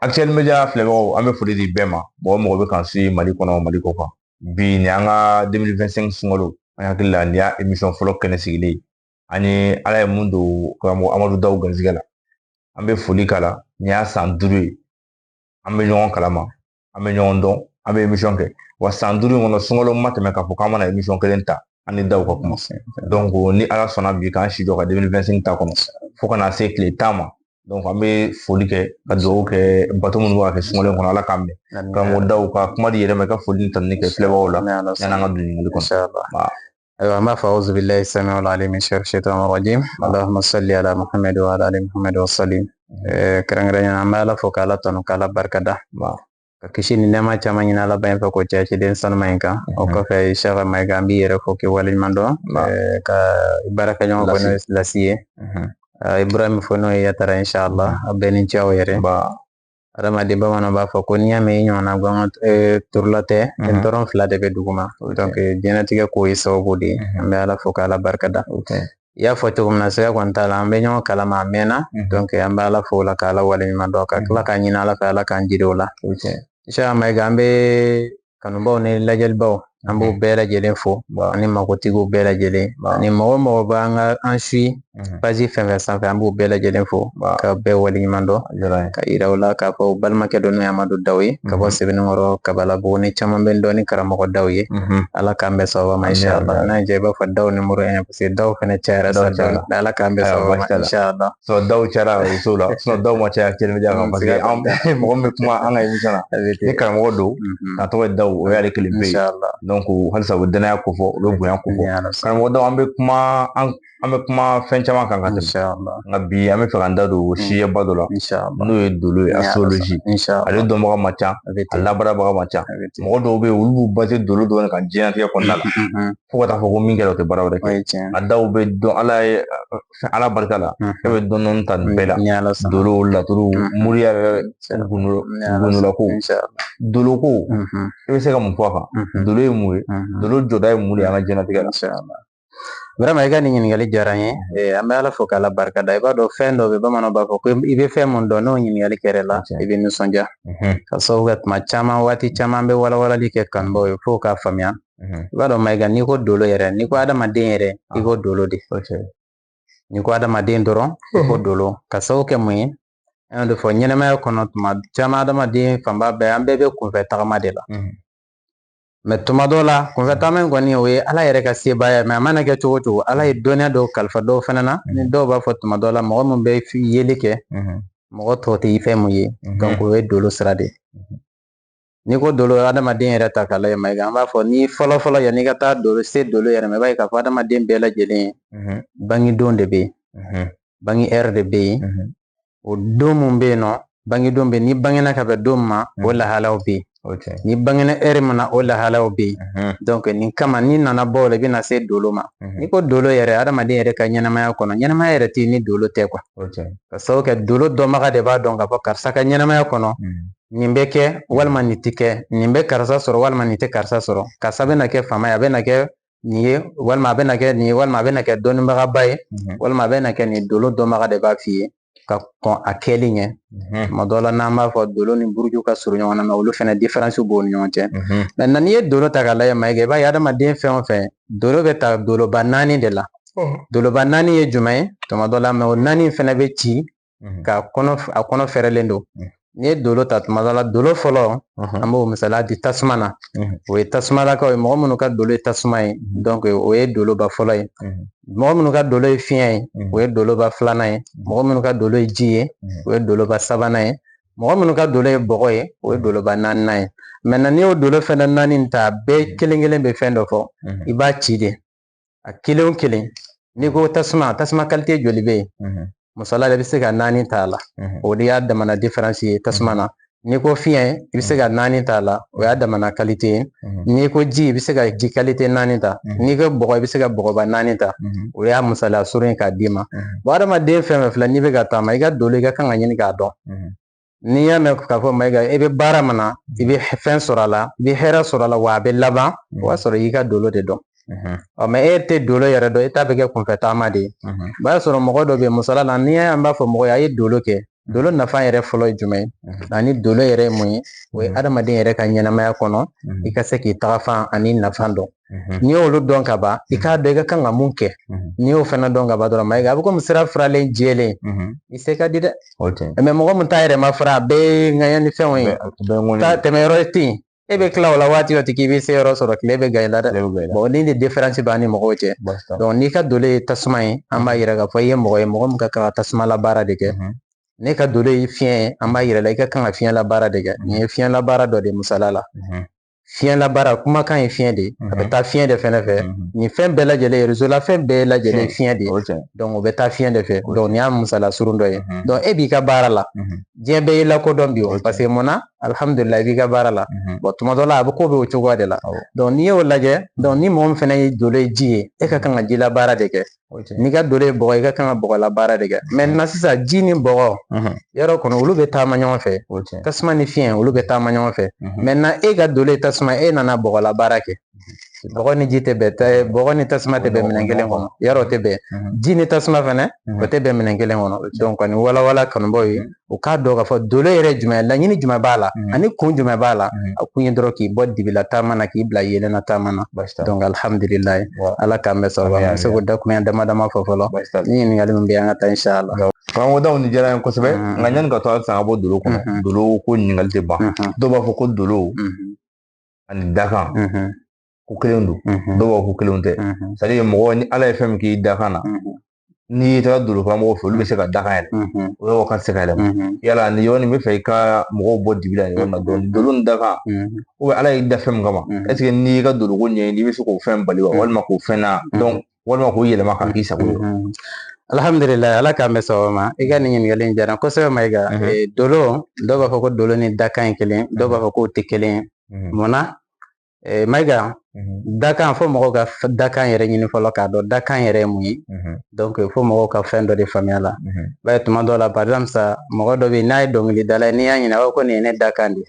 Actuel Media filɛbagaw an bɛ foli di bɛɛ ma mɔgɔ mɔgɔ bɛ kan si Mali kɔnɔ Mali kɔ kan bi ni an ka 2025 sunkalo an hakili la nin y'a émission fɔlɔ kɛnɛ sigilen an ye ala ye mun don karamɔgɔ Amadu Dawu garisɛgɛ la an bɛ foli k'a la nin y'a san 5 ye an bɛ ɲɔgɔn kalama an bɛ ɲɔgɔn dɔn an bɛ émission kɛ wa san 5 in kɔnɔ sunkalo ma tɛmɛ k'a fɔ k'an mana émission kelen ta an ni Dawu ka kuma donc ni ala sɔnna bi k'an si jɔ ka 2025 ta kɔnɔ fo ka na se tile 10 ma donc an bɛ foli kɛ ka dugawu kɛ bato minnu b'a kɛ sunkalo in kɔnɔ ala k'an bɛn karamɔgɔ Dawu ka kuma di yɛrɛ ma i ka foli ni tanuni kɛ filɛbagaw la yan'an ka don ɲininkali kɔnɔ. أيوة ما فأعوذ بالله السميع العليم من شر الشيطان الرجيم اللهم صل على محمد وعلى آل محمد وسلم كرنگرanya amala fo kala tonu kala barkada ka kisi ni nema chama nyina la bayan fa ko chachi den san mainka o ko fe shara mai gambi yere fo ke walin mando ka baraka nyon ko no lasiye Ibrahim fo no yatara inshallah abeni chawo yere adama de bamana ba fa ko niya me nyona gonga turlate en toron fla de be duguma donc jenatige ko isawo de ambe ala fo kala barkada ya fo to na se ko ntala ambe nyon kala ma mena donc ambe ala fo la kala wala mi mando ka kala ka nyina ala kala kan jidola insha Allah gambe kanumba ne lajel baw ambu bela jelen fo ani makotigo bela jelen ani mo banga anshi bazi fenve sanfe ambu bela jelen fo ka be wali mando ka irawla ka fo balma ke donu Amadu Dawi ka bo sebeni ngoro ka bala bo ni chama ben doni karamo ko Dawi ala kambe sawa ma inshallah na je ba fa daw numero 1 parce que daw fene chara sa ala kambe sawa ma inshallah so daw chara usula so daw ma chara Actuel Media kan parce que am mo me kuma an ay misana ni karamo do na to daw o yale kelimbe inshallah donc halisa o dana ko fo o boyan ko fo karamo daw an bɛ kuma fɛn caman kan ka tɛmɛ nka bi an bɛ fɛ k'an da don siya ba dɔ la n'o ye dolo ye astrologie ale dɔnbaga man ca a labaarabaga man ca mɔgɔ dɔw bɛ yen olu b'u base dolo dɔrɔn kan diɲɛlatigɛ kɔnɔna la fo ka taa fɔ ko min kɛra o tɛ baara wɛrɛ kɛ a daw bɛ dɔn ala barika la e bɛ dɔɔni ta nin bɛɛ la dolo laturu muriya gunulako dolo ko e bɛ se ka mun fɔ a kan dolo ye mun ye dolo jɔda ye mun de ye an ka diɲɛlatigɛ la. Vraiment iga ni ɲininkali diyara n ye an bɛ ala fo k'ala barikada i b'a dɔn fɛn dɔ bɛ bamananw b'a fɔ ko i bɛ fɛn mun dɔn n'o ɲininkali kɛra la i bɛ nisɔndiya ka sababu kɛ tuma caman waati caman an bɛ walawalali kɛ kanubaw ye fo k'a faamuya i b'a dɔn Mayiga n'i ko dolo yɛrɛ n'i ko adamaden yɛrɛ i ko dolo de n'i ko adamaden dɔrɔn i ko dolo ka sababu kɛ mun ye an de fɔ ɲɛnɛmaya kɔnɔ tuma caman adamaden fanba bɛɛ an bɛɛ bɛ kunfɛ tagama de la mais tuma dɔw la kunfɛ tagama in kɔni o ye ala yɛrɛ ka sebaaya mais a mana kɛ cogo cogo ala ye dɔnniya dɔw kalifa dɔw fana na ni dɔw b'a fɔ tuma dɔw la mɔgɔ min bɛ yeli kɛ mɔgɔ tɔ tɛ i fɛ mun ye donc o ye dolo sira de n'i ko dolo adamaden yɛrɛ ta k'a lajɛ Mayiga an b'a fɔ ni fɔlɔ yanni i ka taa dolo se dolo yɛrɛ ma i b'a ye k'a fɔ adamaden bɛɛ lajɛlen bangedon de bɛ yen bange heure de bɛ yen o don mun bɛ yen nɔ bangedon bɛ yen ni bangena ka bɛn don ma o lahalaw bɛ yen ni bangena heure min na o lahalaw bɛ yen donc nin kama ni nana bɔ o la i bɛna se dolo ma n'i ko dolo yɛrɛ adamaden yɛrɛ ka ɲɛnamaya kɔnɔ ɲɛnamaya yɛrɛ tɛ ni dolo tɛ quoi ka sababu kɛ dolo dɔnbaga de b'a dɔn k'a fɔ karisa ka ɲɛnamaya kɔnɔ nin bɛ kɛ walima nin tɛ kɛ nin bɛ karisa sɔrɔ walima nin tɛ karisa sɔrɔ karisa bɛna kɛ faama ye a bɛna kɛ nin ye walima a bɛna kɛ nin ye walima a bɛna kɛ dɔnnibagaba ye walima a bɛna kɛ nin dolo dɔnbaga de b'a f'i ye ka kɔn a kɛli ɲɛ tuma dɔw la n'an b'a fɔ dolo ni buruju ka surun ɲɔgɔn na mais olu fana différence b'o ni ɲɔgɔn cɛ maintenant n'i ye dolo ta k'a lajɛ Mayiga i b'a ye adamaden fɛn o fɛn dolo bɛ ta doloba 4 de la doloba 4 ye jumɛn ye tuma dɔw la mais o 4 fana bɛ ci ka a kɔnɔ fɛrɛlen don n'i ye dolo ta tuma dɔw la dolo fɔlɔ an b'o misaliya di tasuma na o ye tasumalakaw ye mɔgɔ minnu ka dolo ye tasuma ye donc o ye doloba fɔlɔ ye mɔgɔ minnu ka dolo ye fiɲɛ ye o ye doloba 2nan ye mɔgɔ minnu ka dolo ye ji ye o ye doloba 3nan ye mɔgɔ minnu ka dolo ye bɔgɔ ye o ye doloba 4nan ye maintenant n'i y'o dolo fɛnɛ 4 ta bɛɛ kelen kelen bɛ fɛn dɔ fɔ i b'a ci de a kelen o kelen n'i ko tasuma qualité joli bɛ yen musala i bɛ se ka 4 ta a la o de y'a damana différence ye tasuma na n'i ko fiɲɛ i bɛ se ka 4 ta a la o y'a damana qualité ye n'i ko ji i bɛ se ka ji qualité 4 ta n'i ko bɔgɔ i bɛ se ka bɔgɔba 4 ta o y'a misaliya surun ye k'a d'i ma bon adamaden fɛn fɛn filɛ n'i bɛ ka taama i ka dolo i ka kan ka ɲini k'a dɔn n'i y'a mɛn k'a fɔ Mayiga i bɛ baara min na i bɛ fɛn sɔrɔ a la i bɛ hɛrɛ sɔrɔ a la wa a bɛ laban o y'a sɔrɔ i y'i ka dolo de dɔn mais e tɛ dolo yɛrɛ dɔn e ta bɛ kɛ kunfɛ taama de ye o b'a sɔrɔ mɔgɔ dɔ bɛ yen musala la n'i y'an b'a fɔ mɔgɔ ye a ye dolo kɛ dolo nafa yɛrɛ fɔlɔ ye jumɛn ani dolo yɛrɛ mun ye o ye adamaden yɛrɛ ka ɲɛnamaya kɔnɔ i ka se k'i tagafan ani nafa dɔn n'i y'olu dɔn ka ban i k'a dɔn i ka kan ka mun kɛ n'i y'o fana dɔn ka ban dɔrɔn Mayiga a bɛ komi sira furalen jɛlen i se ka di dɛ mɛ mɔgɔ min t'a yɛrɛ ma fara a bɛɛ ye ŋaɲa ni fɛnw ye tɛmɛyɔrɔ te yen e bɛ tila o la waati o waati k'i bɛ se yɔrɔ sɔrɔ tile bɛ gan i la dɛ bon ni de différence b'an ni mɔgɔw cɛ donc n'i ka dolo ye tasuma ye an b'a yira k'a fɔ i ye mɔgɔ ye mɔgɔ min ka kan ka tasuma la baara de kɛ ne ka dolo ye fiɲɛ ye an b'a yira la i ka kan ka fiɲɛ la baara de kɛ nin ye fiɲɛ la baara dɔ de misala la fiɲɛ la baara kumakan ye fiɲɛ de ye a bɛ taa fiɲɛ de fɛnɛ fɛ nin fɛn bɛɛ lajɛlen réseau la fɛn bɛɛ lajɛlen ye fiɲɛ de ye donc o bɛ taa fiɲɛ de fɛ donc nin y'a misala surun dɔ ye donc e b'i ka baara la diɲɛ bɛɛ y'i lakodɔn bi o parce que mun na alhamdulillah i b'i ka baara la bon tuma dɔ la a bɛ ko bɛ o cogoya de la donc n'i y'o lajɛ donc ni mɔgɔ min fɛnɛ ye dolo ye ji ye e ka kan ka ji la baara de kɛ n'i ka dolo ye bɔgɔ i ka kan ka bɔgɔ la baara de kɛ maintenant sisan ji ni bɔgɔ yɔrɔ kɔnɔ olu bɛ taama ɲɔgɔn fɛ tasuma ni fiɲɛ olu bɛ taama ɲɔgɔn fɛ maintenant e ka dolo ye tasuma e nana bɔgɔ la baara kɛ bɔgɔ ni ji tɛ bɛn bɔgɔ ni tasuma tɛ bɛn minɛn kelen kɔnɔ yarɔ o tɛ bɛn ji ni tasuma fɛnɛ o tɛ bɛn minɛn kelen kɔnɔ donc kɔni walawala kanubaw ye u k'a dɔn k'a fɔ dolo yɛrɛ jumɛn laɲini jumɛn b'a la ani kun jumɛn b'a la a kun ye dɔrɔn k'i bɔ dibila taama na k'i bila yelenna taama na donc alhamdulillah ala k'an bɛn sababa ma se k'o dakuruɲɛ dama dama fɔ fɔlɔ ni ɲininkali min bɛ yen an ka taa inshallah karamɔgɔdaw ni diyara n ye kosɛbɛ nka yanni ka to a san ka bɔ dolo kɔnɔ dolo ko ɲininkali tɛ ban dɔw b'a fɔ ko dolo ani dakan ko kelen don dɔw b'a fɔ ko kelen tɛ c'est à dire mɔgɔ ni ala ye fɛn min k'i dakan na n'i taara dolo karamɔgɔ fɛ olu bɛ se ka dakan yɛlɛma o yɔrɔ ka se ka yɛlɛma yala nin yɔrɔ nin bɛ fɛ i ka mɔgɔw bɔ dibi la nin yɔrɔ na dɔɔni dolo ni dakan ala y'i da fɛn min kama est ce que n'i ka dolo ko ɲɛɲini i bɛ se k'o fɛn bali wa walima k'o fɛn na donc walima k'o yɛlɛma ka k'i sago ye alhamdulillah ala k'an bɛn sababa ma i ka nin ɲininkali in diyara kosɛbɛ Mayiga dolo dɔw b'a fɔ ko dolo ni dakan ye kelen dɔw b'a fɔ k'o tɛ kelen ye munna Mayiga dakan fo mɔgɔw ka dakan yɛrɛ ɲini fɔlɔ k'a dɔn dakan yɛrɛ ye mun ye donc fo mɔgɔw ka fɛn dɔ de faamuya la b'a ye tuma dɔw la par exemple sa mɔgɔ dɔ bɛ yen n'a ye dɔnkilidala ye n'i y'a ɲininka ko nin ye ne dakan de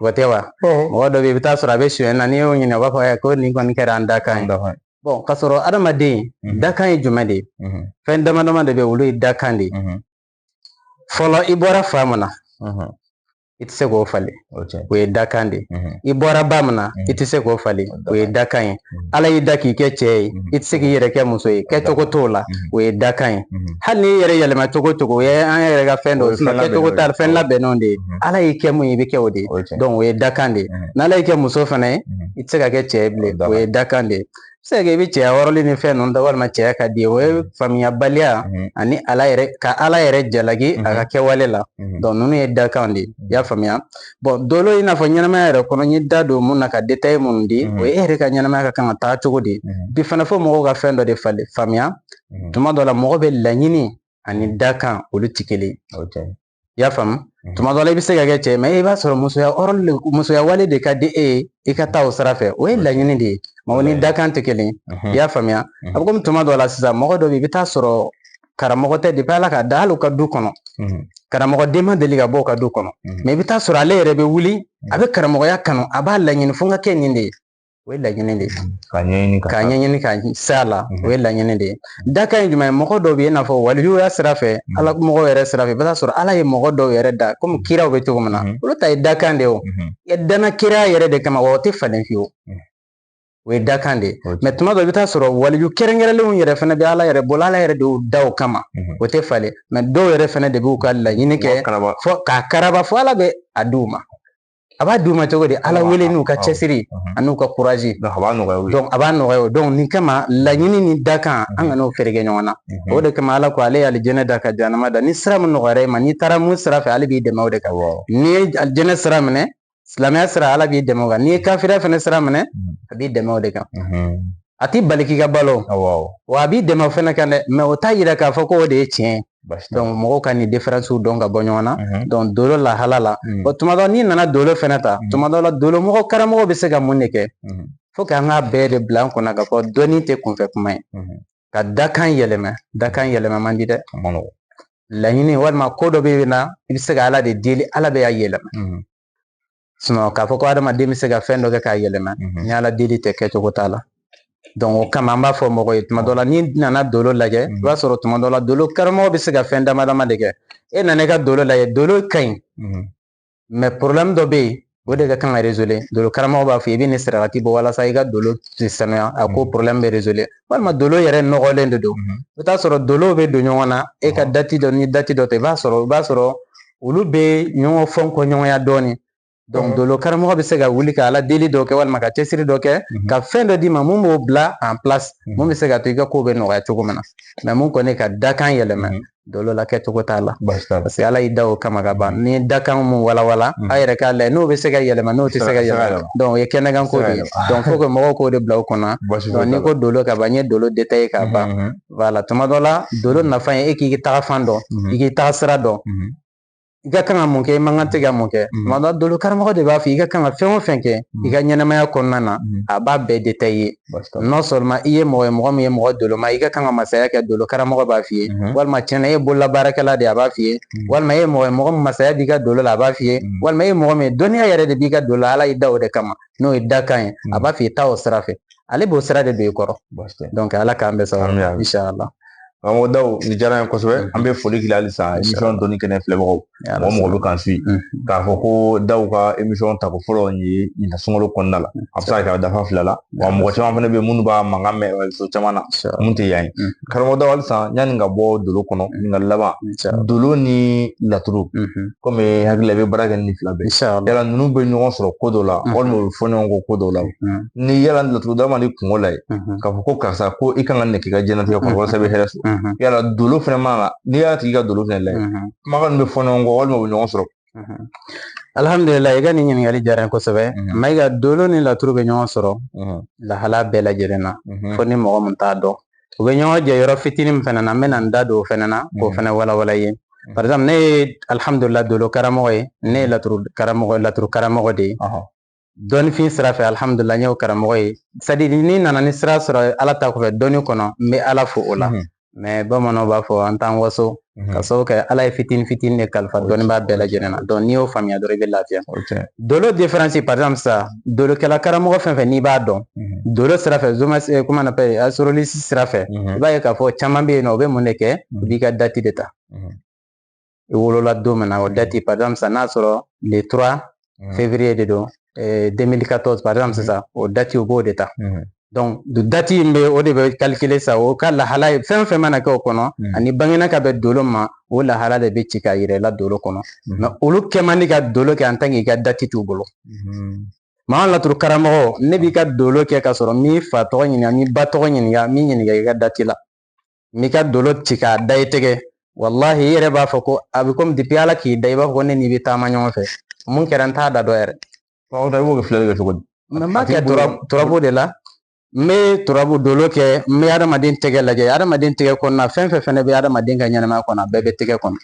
o tɛ wa mɔgɔ dɔ bɛ yen i bɛ taa sɔrɔ a bɛ suyɛn na n'i y'o ɲininka u b'a fɔ ko nin kɔni kɛra an dakan ye bon k'a sɔrɔ adamaden dakan ye jumɛn de ye fɛn dama dama de bɛ olu ye dakan de ye fɔlɔ i bɔra fa mun na i tɛ se k'o falen o ye dakan de ye i bɔra ba min na i tɛ se k'o falen o ye dakan ye ala y'i da k'i kɛ cɛ ye i tɛ se k'i yɛrɛ kɛ muso ye kɛcogo t'o la o ye dakan ye hali n'i yɛrɛ yɛlɛma cogo cogo o ye an yɛrɛ ka fɛn dɔ kɛcogo t'a la fɛn labɛnnenw de ye ala y'i kɛ mun ye i bɛ kɛ o de ye donc o ye dakan de ye n'ala y'i kɛ muso fana ye i tɛ se ka kɛ cɛ ye bilen o ye dakan de ye se ka i bɛ cɛya wɔrɔli ni fɛn ninnu da walima cɛya ka di ye o ye faamuyabaliya ani ka ala yɛrɛ jalaki a ka kɛwale la donc ninnu ye dakan de ye i y'a faamuya bon dolo i n'a fɔ ɲɛnamaya yɛrɛ kɔnɔ n ye da don mun na ka détail minnu di o ye e yɛrɛ ka ɲɛnamaya ka kan ka taa cogo di bi fana fo mɔgɔw ka fɛn dɔ de faamuya tuma dɔ la mɔgɔ bɛ laɲini ani dakan olu tɛ kelen ye i y'a faamu tuma dɔ la i bɛ se ka kɛ cɛ mɛ i b'a sɔrɔ musoya wale de ka di e ye i ka taa o sira fɛ o ye laɲini de ye mɛ o ni dakan tɛ kelen ye i y'a faamuya a bɛ komi tuma dɔ la sisan mɔgɔ dɔ bɛ yen i bɛ taa sɔrɔ karamɔgɔ tɛ depuis ala ka da hali u ka du kɔnɔ karamɔgɔ den ma deli ka bɔ u ka du kɔnɔ mɛ i bɛ taa sɔrɔ ale yɛrɛ bɛ wuli a bɛ karamɔgɔya kanu a b'a laɲini fo n ka kɛ nin de ye o ye laɲini de ye k'a ɲɛɲini ka s'a la o ye laɲini de ye dakan ye jumɛn ye mɔgɔ dɔw bɛ yen i n'a fɔ walijuya sira fɛ ala mɔgɔw yɛrɛ sira fɛ i bɛ taa sɔrɔ ala ye mɔgɔ dɔw yɛrɛ da komi kiraw bɛ cogo min na olu ta ye dakan de ye o danna kira yɛrɛ de kama wa o tɛ falen fiyewu o ye dakan de ye mɛ tuma dɔ i bɛ taa sɔrɔ waliju kɛrɛnkɛrɛnlenw yɛrɛ fana bɛ ala yɛrɛ bolo ala yɛrɛ de y'u da o kama o tɛ falen mɛ dɔw yɛrɛ fana de b'u ka laɲini kɛ fɔ k'a karaba fo ala bɛ a d'u ma a b'a d'u ma cogo di ala wele n'u ka cɛsiri ani n'u ka courage donc a b'a nɔgɔya o donc nin kama laɲini ni dakan an kana o fereke ɲɔgɔn na o de kama ala ko ale ye alijɛnɛ da ka jahanama da ni sira min nɔgɔyara i ma n'i taara mun sira fɛ ale b'i dɛmɛ o de kan n'i ye alijɛnɛ sira minɛ silamɛya sira ala b'i dɛmɛ o kan n'i ye kafiriya fana sira minɛ a b'i dɛmɛ o de kan a t'i bali k'i ka balo wa a b'i dɛmɛ o fana kan dɛ mɛ o t'a yira k'a fɔ ko o de ye tiɲɛ ye donc mɔgɔw ka nin différence dɔn ka bɔ ɲɔgɔn na donc dolo lahala la o tuma dɔ n'i nana dolo fana ta tuma dɔ la dolo mɔgɔ karamɔgɔ bɛ se ka mun de kɛ fo k'an ka bɛɛ de bila an kunna k'a fɔ dɔnni tɛ kunfɛ kuma ye ka dakan yɛlɛma man di dɛ laɲini walima ko dɔ bɛ yen na i bɛ se ka ala de deli ala bɛ y'a yɛlɛma sinon k'a fɔ ko adamaden bɛ se ka fɛn dɔ kɛ k'a yɛlɛma ni ala deli tɛ kɛcogo t'a la donc o kama an b'a fɔ mɔgɔ ye tuma dɔ la n'i nana dolo lajɛ i b'a sɔrɔ tuma dɔ la dolo karamɔgɔ bɛ se ka fɛn dama dama de kɛ e nana i ka dolo lajɛ dolo ka ɲi mais problème dɔ bɛ yen o de ka kan ka résoudre dolo karamɔgɔ b'a fɔ i bɛ nin saragati bɔ walasa i ka dolo tɛ sanuya a ko problème bɛ résoudre walima dolo yɛrɛ nɔgɔlen de don i bɛ taa sɔrɔ dolo bɛ don ɲɔgɔn na e ka dati dɔ ni dati dɔ tɛ i b'a sɔrɔ olu bɛ ɲɔgɔn fɔn kɔ ɲɔgɔnya dɔɔni donc dolo karamɔgɔ bɛ se ka wuli ka ala deli dɔ kɛ walima ka cɛsiri dɔ kɛ ka fɛn dɔ d'i ma mun b'o bila en place mun bɛ se ka to i ka ko bɛ nɔgɔya cogo min na mais mun kɔni ka dakan yɛlɛma dolo la kɛcogo t'a la parce que ala y'i da o kama ka ban ni dakan mun walawala a yɛrɛ k'a lajɛ n'o bɛ se ka yɛlɛma n'o tɛ se ka yɛlɛma donc o ye kɛnɛkan ko de ye donc faut que mɔgɔw k'o de bila o kunna donc n'i ko dolo ka ban n ye dolo détaillé ka ban voilà tuma dɔ la dolo nafa ye e k'i taga fan dɔn i k'i taga sira dɔn i ka kan ka mun kɛ i man kan tɛ ka mun kɛ tuma dɔ dolo karamɔgɔ de b'a fɔ i ka kan ka fɛn o fɛn kɛ i ka ɲɛnamaya kɔnɔna na a b'a bɛɛ détaillé non seulement i ye mɔgɔ ye mɔgɔ min ye mɔgɔ doloma i ka kan ka masaya kɛ dolo karamɔgɔ b'a f'i ye walima tiɲɛna e ye bololabaarakɛla de a b'a f'i ye walima e ye mɔgɔ ye mɔgɔ min masaya b'i ka dolo la a b'a f'i ye walima e ye mɔgɔ min dɔnniya yɛrɛ de b'i ka dolo la ala y'i da o de kama n'o ye dakan ye a b'a f'i ye taa o sira fɛ ale b'o sira de don i kɔrɔ donc ala k'an bɛɛ sɔrɔ inshallah Karamɔgɔ Dawu ni diyara n ye kosɛbɛ an bɛ foli k'i la halisa émission dɔnni kɛnɛ filɛbagaw mɔgɔ bɛ k'an suit k'a fɔ ko Dawu ka émission tako fɔlɔ ye ɲina sunkalo kɔnɔna la a bɛ se ka kɛ a dafa 2 la wa mɔgɔ caman fana bɛ yen minnu b'a mankan mɛn réseau caman na mun tɛ yan ye karamɔgɔ Dawu halisa yanni ka bɔ dolo kɔnɔ ɲininkali laban dolo ni laturu komi hakili la i bɛ baara kɛ ni 2 bɛɛ yala ninnu bɛ ɲɔgɔn sɔrɔ ko dɔ la walima u bɛ fɔ ɲɔgɔn kɔ ko dɔw la ni yala laturu da ma ni kungo la ye k'a fɔ ko karisa ko i kan ka nin k'i ka diɲɛlatigɛ kɔnɔ walasa i bɛ hɛrɛ sɔrɔ yala dolo fɛnɛ man n'i y'a tigi ka dolo fɛnɛ lajɛ kumakan bɛ fɔ ɲɔgɔn kɔ walima u bɛ ɲɔgɔn sɔrɔ alhamdulillah i ka nin ɲininkali diyara n kosɛbɛ Mayiga dolo ni laturu bɛ ɲɔgɔn sɔrɔ lahala bɛɛ lajɛlen na fo ni mɔgɔ min t'a dɔn u bɛ ɲɔgɔn jɛ yɔrɔ fitinin min fɛnɛ na n bɛna n da don o fɛnɛ na k'o fɛnɛ walawala ye par exemple ne ye alhamdulillah dolo karamɔgɔ ye ne ye laturu karamɔgɔ de ye dɔnnifin sira fɛ alhamdulillah n y'o karamɔgɔ ye c'est à dire ni nana ni sira sɔrɔ ala ta kɔfɛ dɔnni kɔnɔ n bɛ ala fo o la mais bamananw b'a fɔ an t'an waso ka sababu kɛ ala ye fitinin fitinin de kalifa dɔnnibaa bɛɛ lajɛlen na donc n'i y'o faamuya dɔrɔn i bɛ lafiya dolo différence par exemple sa dolokɛla karamɔgɔ fɛn fɛn n'i b'a dɔn dolo sira fɛ comment on appelle astrologie sira fɛ i b'a ye k'a fɔ caman bɛ yen nɔ u bɛ mun de kɛ u b'i ka date de ta i wolola don min na o date par exemple sa n'a sɔrɔ le 3 février de don 2014 par exemple sisan o date u b'o de ta donc date in bɛ o de bɛ calculer sa o ka lahala ye fɛn fɛn mana kɛ o kɔnɔ ani bangena ka bɛn dolo ma o lahala de bɛ ci ka yira i la dolo kɔnɔ mais olu kɛ man di ka dolo kɛ en tant que i ka date t'u bolo maa laturu karamɔgɔ ne b'i ka dolo kɛ ka sɔrɔ min fa tɔgɔ ɲininka min ba tɔgɔ ɲininka min ɲininka i ka date la n b'i ka dolo ci k'a da i tɛgɛ wallahi i yɛrɛ b'a fɔ ko a bɛ komi depuis ala k'i da i b'a fɔ ko ne n'i bɛ taama ɲɔgɔn fɛ mun kɛra n t'a da dɔ yɛrɛ i b'o kɛ filɛli kɛ cogo di n b'a kɛ turabu de la n bɛ turabu dolo kɛ n bɛ adamaden tɛgɛ lajɛ adamaden tɛgɛ kɔnɔna fɛn fɛn fɛnɛ bɛ adamaden ka ɲɛnamaya kɔnɔ a bɛɛ bɛ tɛgɛ kɔnɔ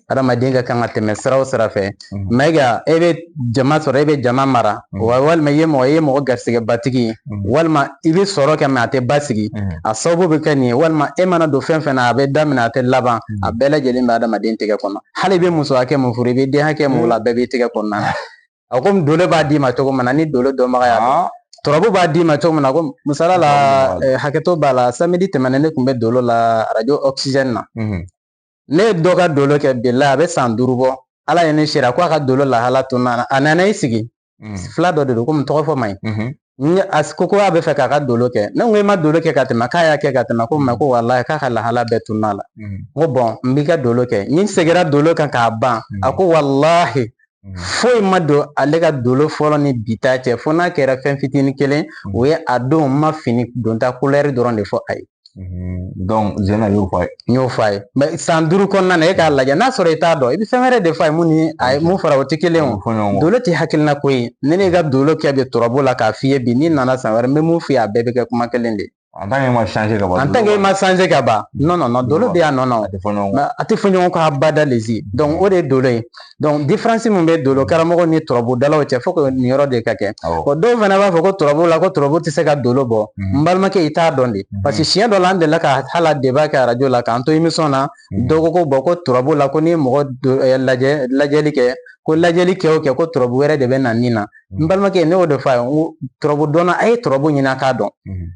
adamaden ka kan ka tɛmɛ sira o sira fɛ Mayiga e bɛ jama sɔrɔ e bɛ jama mara walima i ye mɔgɔ garisɛgɛbatigi ye walima i bɛ sɔrɔ kɛ mɛ a tɛ basigi a sababu bɛ kɛ nin ye walima e mana don fɛn fɛn na a bɛ daminɛ a tɛ laban a bɛɛ lajɛlen bɛ adamaden tɛgɛ kɔnɔ hali i bɛ muso hakɛ mun furu i bɛ den hakɛ mun la a bɛɛ bɛ tɛgɛ kɔnɔna na a komi dolo b'a d'i ma cogo min na ni dolo dɔnbaga y'a dɔn turabu b'a d'i ma cogo min na ko misala la hakɛto b'a la samedi tɛmɛnen ne tun bɛ dolo la radio oxygène na ne ye dɔ ka dolo kɛ bilahi a bɛ san 5 bɔ ala ye ne sera ko a ka dolo lahala to na a nana i sigi 2 dɔ de don komi tɔgɔ fɔ man ɲi a ko a bɛ fɛ k'a ka dolo kɛ ne ko i ma dolo kɛ ka tɛmɛ k'a y'a kɛ ka tɛmɛ ko mɛ ko walahi k'a ka lahala bɛɛ tunna la n ko bɔn n b'i ka dolo kɛ ni n seginna dolo kan k'a ban a ko walahi foyi ma don ale ka dolo fɔlɔ ni bi ta cɛ fo n'a kɛra fɛn fitinin kelen o ye a don ma fini donta couleur dɔrɔn de fɔ a ye donc zena y'o fɔ a ye n y'o fɔ a ye mais san 5 kɔnɔna na e k'a lajɛ n'a sɔrɔ i t'a dɔn i bɛ fɛn wɛrɛ de fɔ a ye mun ni a ye mun fara o tɛ kelen o dolo tɛ hakilina ko ye ne ne ka dolo kɛ bɛ turabu la k'a f'i ye bi n'i nana san wɛrɛ n bɛ mun f'i ye a bɛɛ bɛ kɛ kuma kelen de en tant que ma changer ka ban en tant que ma changer ka ban non non non dolo bɛ yan nɔ mais a tɛ fɔ ɲɔgɔn kɔ abada lezi donc o de ye dolo ye donc différence min bɛ dolo karamɔgɔ ni turabu dalaw cɛ fo que nin yɔrɔ de ka kɛ o dɔw fana b'a fɔ ko turabu la ko turabu tɛ se ka dolo bɔ n balimakɛ i t'a dɔn de parce que siɲɛ dɔ la an delila ka hala débat kɛ radio la k'an to émission na dɔw ko ko bon ko turabu la ko n'i ye mɔgɔ lajɛli kɛ ko lajɛli kɛ o kɛ ko turabu wɛrɛ de bɛ na nin na n balimakɛ ne y'o de fɔ a ye n ko turabu dɔnna a ye turabu ɲini k'a dɔn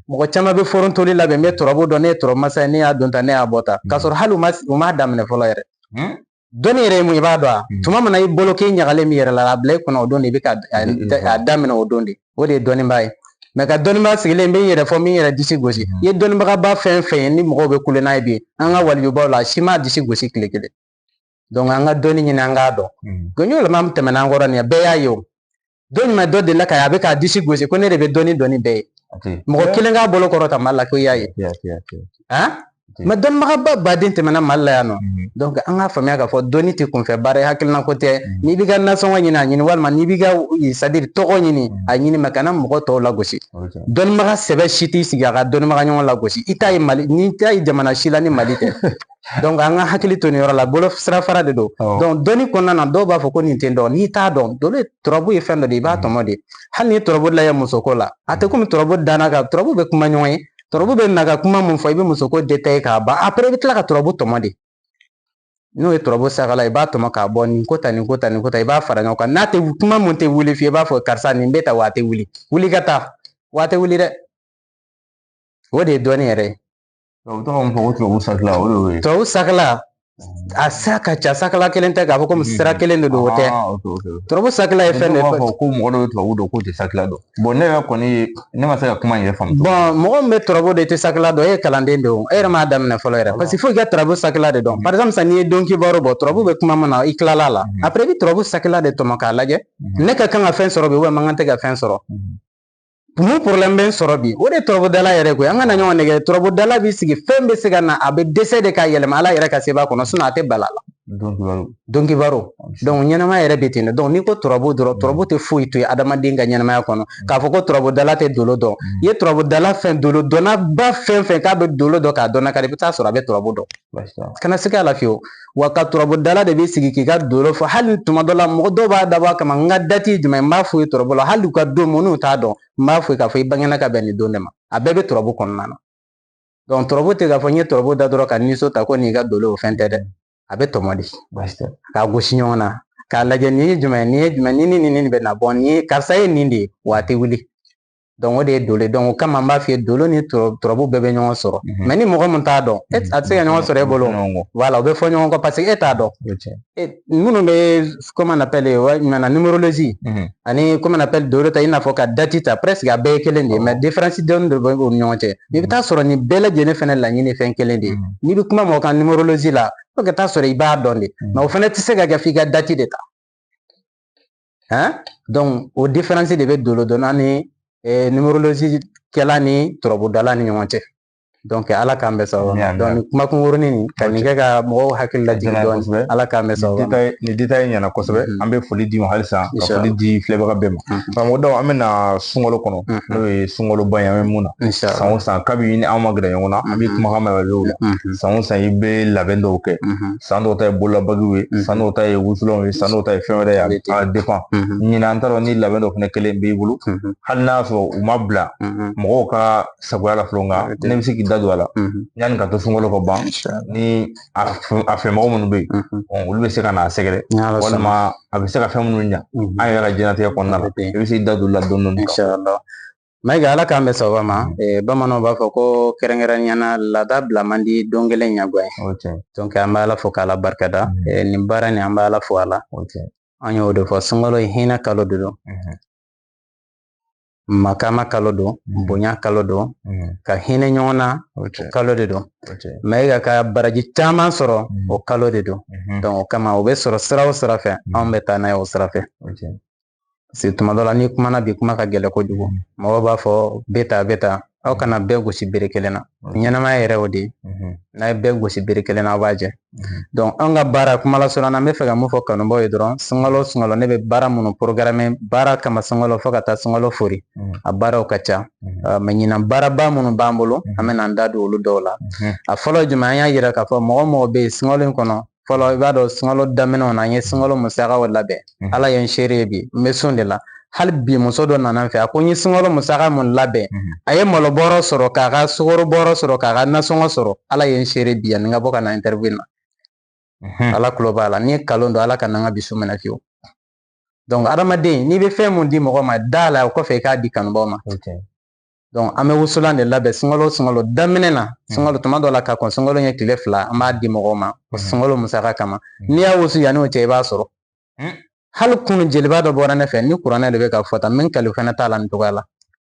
mɔgɔ caman bɛ forontoli labɛn n bɛ turabu dɔn ne ye turabu masa ye ne y'a dɔn ta ne y'a bɔ ta k'a sɔrɔ hali u m'a daminɛ fɔlɔ yɛrɛ dɔnni yɛrɛ ye mun i b'a dɔn a tuma min na i bolo k'i ɲagalen min yɛrɛ la a bila i kunna o don de i bɛ ka a daminɛ o don de o de ye dɔnnibaa ye mɛ ka dɔnnibaa sigilen n bɛ n yɛrɛ fɔ min yɛrɛ disi gosi i ye dɔnnibagaba fɛn fɛn ye ni mɔgɔw bɛ kule n'a ye bi an ka walijubaw la si m'a disi gosi tile kelen donc an ka dɔnni ɲini an k'a dɔn gonɲolama tɛmɛna an kɔrɔ nin ye bɛɛ y'a ye o dɔ ɲuman dɔ delila ka a bɛ k'a disi gosi ko ne de bɛ dɔnni bɛɛ ye mɔgɔ kelen k'a bolo kɔrɔ ta mali la ko i y'a ye mɛ dɔnnibagaba baden tɛmɛna mali la yan nɔ donc an k'a faamuya k'a fɔ dɔnni tɛ kunfɛ baara ye hakilina ko tɛ n'i b'i ka nasɔngɔ ɲini a ɲini walima n'i b'i ka c'est-à-dire tɔgɔ ɲini a ɲini mɛ kana mɔgɔ tɔw lagosi dɔnnibaga sɛbɛ si t'i sigi a ka dɔnnibaga ɲɔgɔn lagosi i t'a ye mali n'i t'a ye jamana si la ni mali tɛ donc an ka hakili to nin yɔrɔ la bolo sirafara de don donc dɔnni kɔnɔna na dɔw b'a fɔ ko nin tɛ dɔn n'i t'a dɔn dɔnni turabu ye fɛn dɔ de i b'a tɔmɔ de hali ni turabu lajɛ musoko la a tɛ komi turabu danna kan turabu bɛ kuma ɲɔgɔn ye turabu bɛ na ka kuma mun fɔ i bɛ musoko détaillé k'a ban après i bɛ tila ka turabu tɔmɔ de n'o ye turabu sagala i b'a tɔmɔ k'a bɔ nin ko ta nin ko ta nin ko ta i b'a fara ɲɔgɔn kan n'a tɛ kuma mun tɛ wuli f'i ye i b'a fɔ karisa nin bɛ ta wa a tɛ wuli wuli ka taa wa a tɛ wuli dɛ o de ye dɔnni yɛrɛ ye tubabu sagala a sira ka ca sakala kelen tɛ k'a fɔ komi sira kelen de don o tɛ turabu sakala ye fɛn de ye ko mɔgɔ dɔw bɛ tubabu dɔn k'o tɛ sakala dɔn bon ne yɛrɛ kɔni ne ma se ka kuma in yɛrɛ faamu bon mɔgɔ min bɛ turabu de tɛ sakala dɔn e ye kalanden de ye e yɛrɛ m'a daminɛ fɔlɔ yɛrɛ parce que fo i ka turabu sakala de dɔn par exemple sisan n'i ye dɔnkibaro bɔ turabu bɛ kuma min na i tilala a la après i bɛ turabu sakala de tɔmɔ k'a lajɛ ne ka kan ka fɛn sɔrɔ bi ou bien man kan tɛ ka fɛn sɔrɔ mun problème bɛ n sɔrɔ bi o de ye turabudala yɛrɛ koyi an ka na ɲɔgɔn nɛgɛ turabudala b'i sigi fɛn bɛ se ka na a bɛ dɛsɛ de k'a yɛlɛma ala yɛrɛ ka seba kɔnɔ sinon a tɛ bala la dɔnkibaro donc ɲɛnamaya yɛrɛ bɛ ten de donc n'i ko turabu dɔrɔn turabu tɛ foyi to yen adamaden ka ɲɛnamaya kɔnɔ k'a fɔ ko turabudala tɛ dolo dɔn i ye turabudala fɛn dolo dɔnnaba fɛn fɛn k'a bɛ dolo dɔn k'a dɔnna kari i bɛ taa sɔrɔ a bɛ turabu dɔn kana se k'a la fiyewu wa ka turabudala de bɛ sigi k'i ka dolo fɔ hali tuma dɔ la mɔgɔ dɔw b'a dabɔ a kama n ka dati jumɛn n b'a fɔ i ye turabu la hali u ka don minnu t'a dɔn n b'a fɔ i k'a fɔ i bangena ka bɛn nin don de ma a bɛɛ bɛ turabu kɔnɔna na donc turabu tɛ k'a fɔ n ye turabu da dɔrɔn ka niso ta ko nin ka dolo o fɛn tɛ dɛ a bɛ tɔmɔ de k'a gosi ɲɔgɔn na k'a lajɛ nin ye jumɛn nin ye jumɛn ni bɛ na bɔ nin ye karisa ye nin de ye wa a tɛ wuli donc o de ye dolo ye donc o kama n b'a f'i ye dolo ni turabu bɛɛ bɛ ɲɔgɔn sɔrɔ mais ni mɔgɔ min t'a dɔn a tɛ se ka ɲɔgɔn sɔrɔ e bolo voilà o bɛ fɔ ɲɔgɔn kɔ parce que e t'a dɔn minnu bɛ comment on appelle ɲumanna numérologie ani comment on appelle dolo ta i n'a fɔ ka date ta presque a bɛɛ ye kelen de ye mais différence dɔɔni de bɛ u ni ɲɔgɔn cɛ i bɛ taa sɔrɔ nin bɛɛ lajɛlen fana laɲini fɛn kelen de ye n'i bɛ kuma mɔgɔ kan numérologie la fo ka taa sɔrɔ i b'a dɔn de mais o fana tɛ se ka kɛ f'i ka date de ta donc o différence de bɛ dolo dɔnna ni numérologie kɛla ni turabudala ni ɲɔgɔn cɛ donc ala k'an bɛ sababu donc ni kuma kunkurunin nin ka nin kɛ ka mɔgɔw hakili lajigin dɔɔni ala k'an bɛ sababu ni détail ɲɛna kosɛbɛ an bɛ foli d'i ma halisa ka foli di filɛbaga bɛɛ ma karamɔgɔ dɔw an bɛna sunkalo kɔnɔ n'o ye sunkaloba ye an bɛ mun na san o san kabi ni an ma gɛrɛ ɲɔgɔn na an bɛ kumakan mɛn o la san o san i bɛ labɛn dɔw kɛ san dɔw ta ye bololabagiw ye san dɔw ta ye wusulanw ye san dɔw ta ye fɛn wɛrɛ ye a dépend ɲinan an t'a dɔn ni labɛn dɔ fana kelen b'i bolo hali n'a y'a sɔrɔ u ma bila mɔgɔw ka sagoya la fɔlɔ nka ne bɛ se k'i da don a la yanni ka to sunkalo ka ban ni a fɛmɔgɔ minnu bɛ yen olu bɛ se ka n'a sɛgɛrɛ walima a bɛ se ka fɛn minnu ɲa an yɛrɛ ka diɲɛnatigɛ kɔnɔna la i bɛ se k'i da don o la dɔɔni dɔɔni. Mayiga ala k'an bɛ sababa ma bamananw b'a fɔ ko kɛrɛnkɛrɛnniyana laada bila man di don kelen ɲɛguwa ye donc an bɛ ala fo k'ala barikada nin baara nin an bɛ ala fo a la an y'o de fɔ sunkalo ye hinɛ kalo de don makama kalo don bonya kalo don ka hinɛ ɲɔgɔn na o kalo de don Mayiga ka baraji caman sɔrɔ o kalo de don donc o kama o bɛ sɔrɔ sira o sira fɛ anw bɛ taa n'a ye o sira fɛ parce que tuma dɔ la ni kumana bi kuma ka gɛlɛn kojugu mɔgɔw b'a fɔ bɛ ta aw kana bɛɛ gosi bere kelen na ɲɛnamaya yɛrɛ o de ye n'a ye bɛɛ gosi bere kelen na aw b'a jɛ donc an ka baara kuma lasurunya na n bɛ fɛ ka mun fɔ kanubaw ye dɔrɔn sunkalo ne bɛ baara minnu programme baara kama sunkalo fo ka taa sunkalo fori a baaraw ka ca mais ɲinan baaraba minnu b'an bolo an bɛ n'an da don olu dɔw la a fɔlɔ jumɛn an y'a yira k'a fɔ mɔgɔ mɔgɔ bɛ yen sunkalo in kɔnɔ fɔlɔ i b'a dɔn sunkalo daminɛw na an ye sunkalo musakaw labɛn ala ye n seere ye bi n bɛ sun de la hali bi muso dɔ nana n fɛ a ko n ye sunkalo musaka mun labɛn a ye malobɔrɔ sɔrɔ k'a ka sukorobɔrɔ sɔrɔ k'a ka nasɔngɔ sɔrɔ ala ye n seere bi yanni n ka bɔ ka na interview na ala kulo b'a la ni ye kalon don ala ka na n ka bi su minɛ fiyewu donc adamaden n'i bɛ fɛn mun di mɔgɔ ma da la o kɔfɛ i k'a di kanubaw ma donc an bɛ wusulan de labɛn sunkalo daminɛ na sunkalo tuma dɔ la ka kɔn sunkalo ɲɛ tile 2 an b'a di mɔgɔw ma sunkalo musaka kama n'i y'a wusu yanni o cɛ i b'a sɔrɔ hali kunu jeliba dɔ bɔra ne fɛ ni kuranɛ de bɛ ka fɔ tan min kalifa fana t'a la nin cogoya la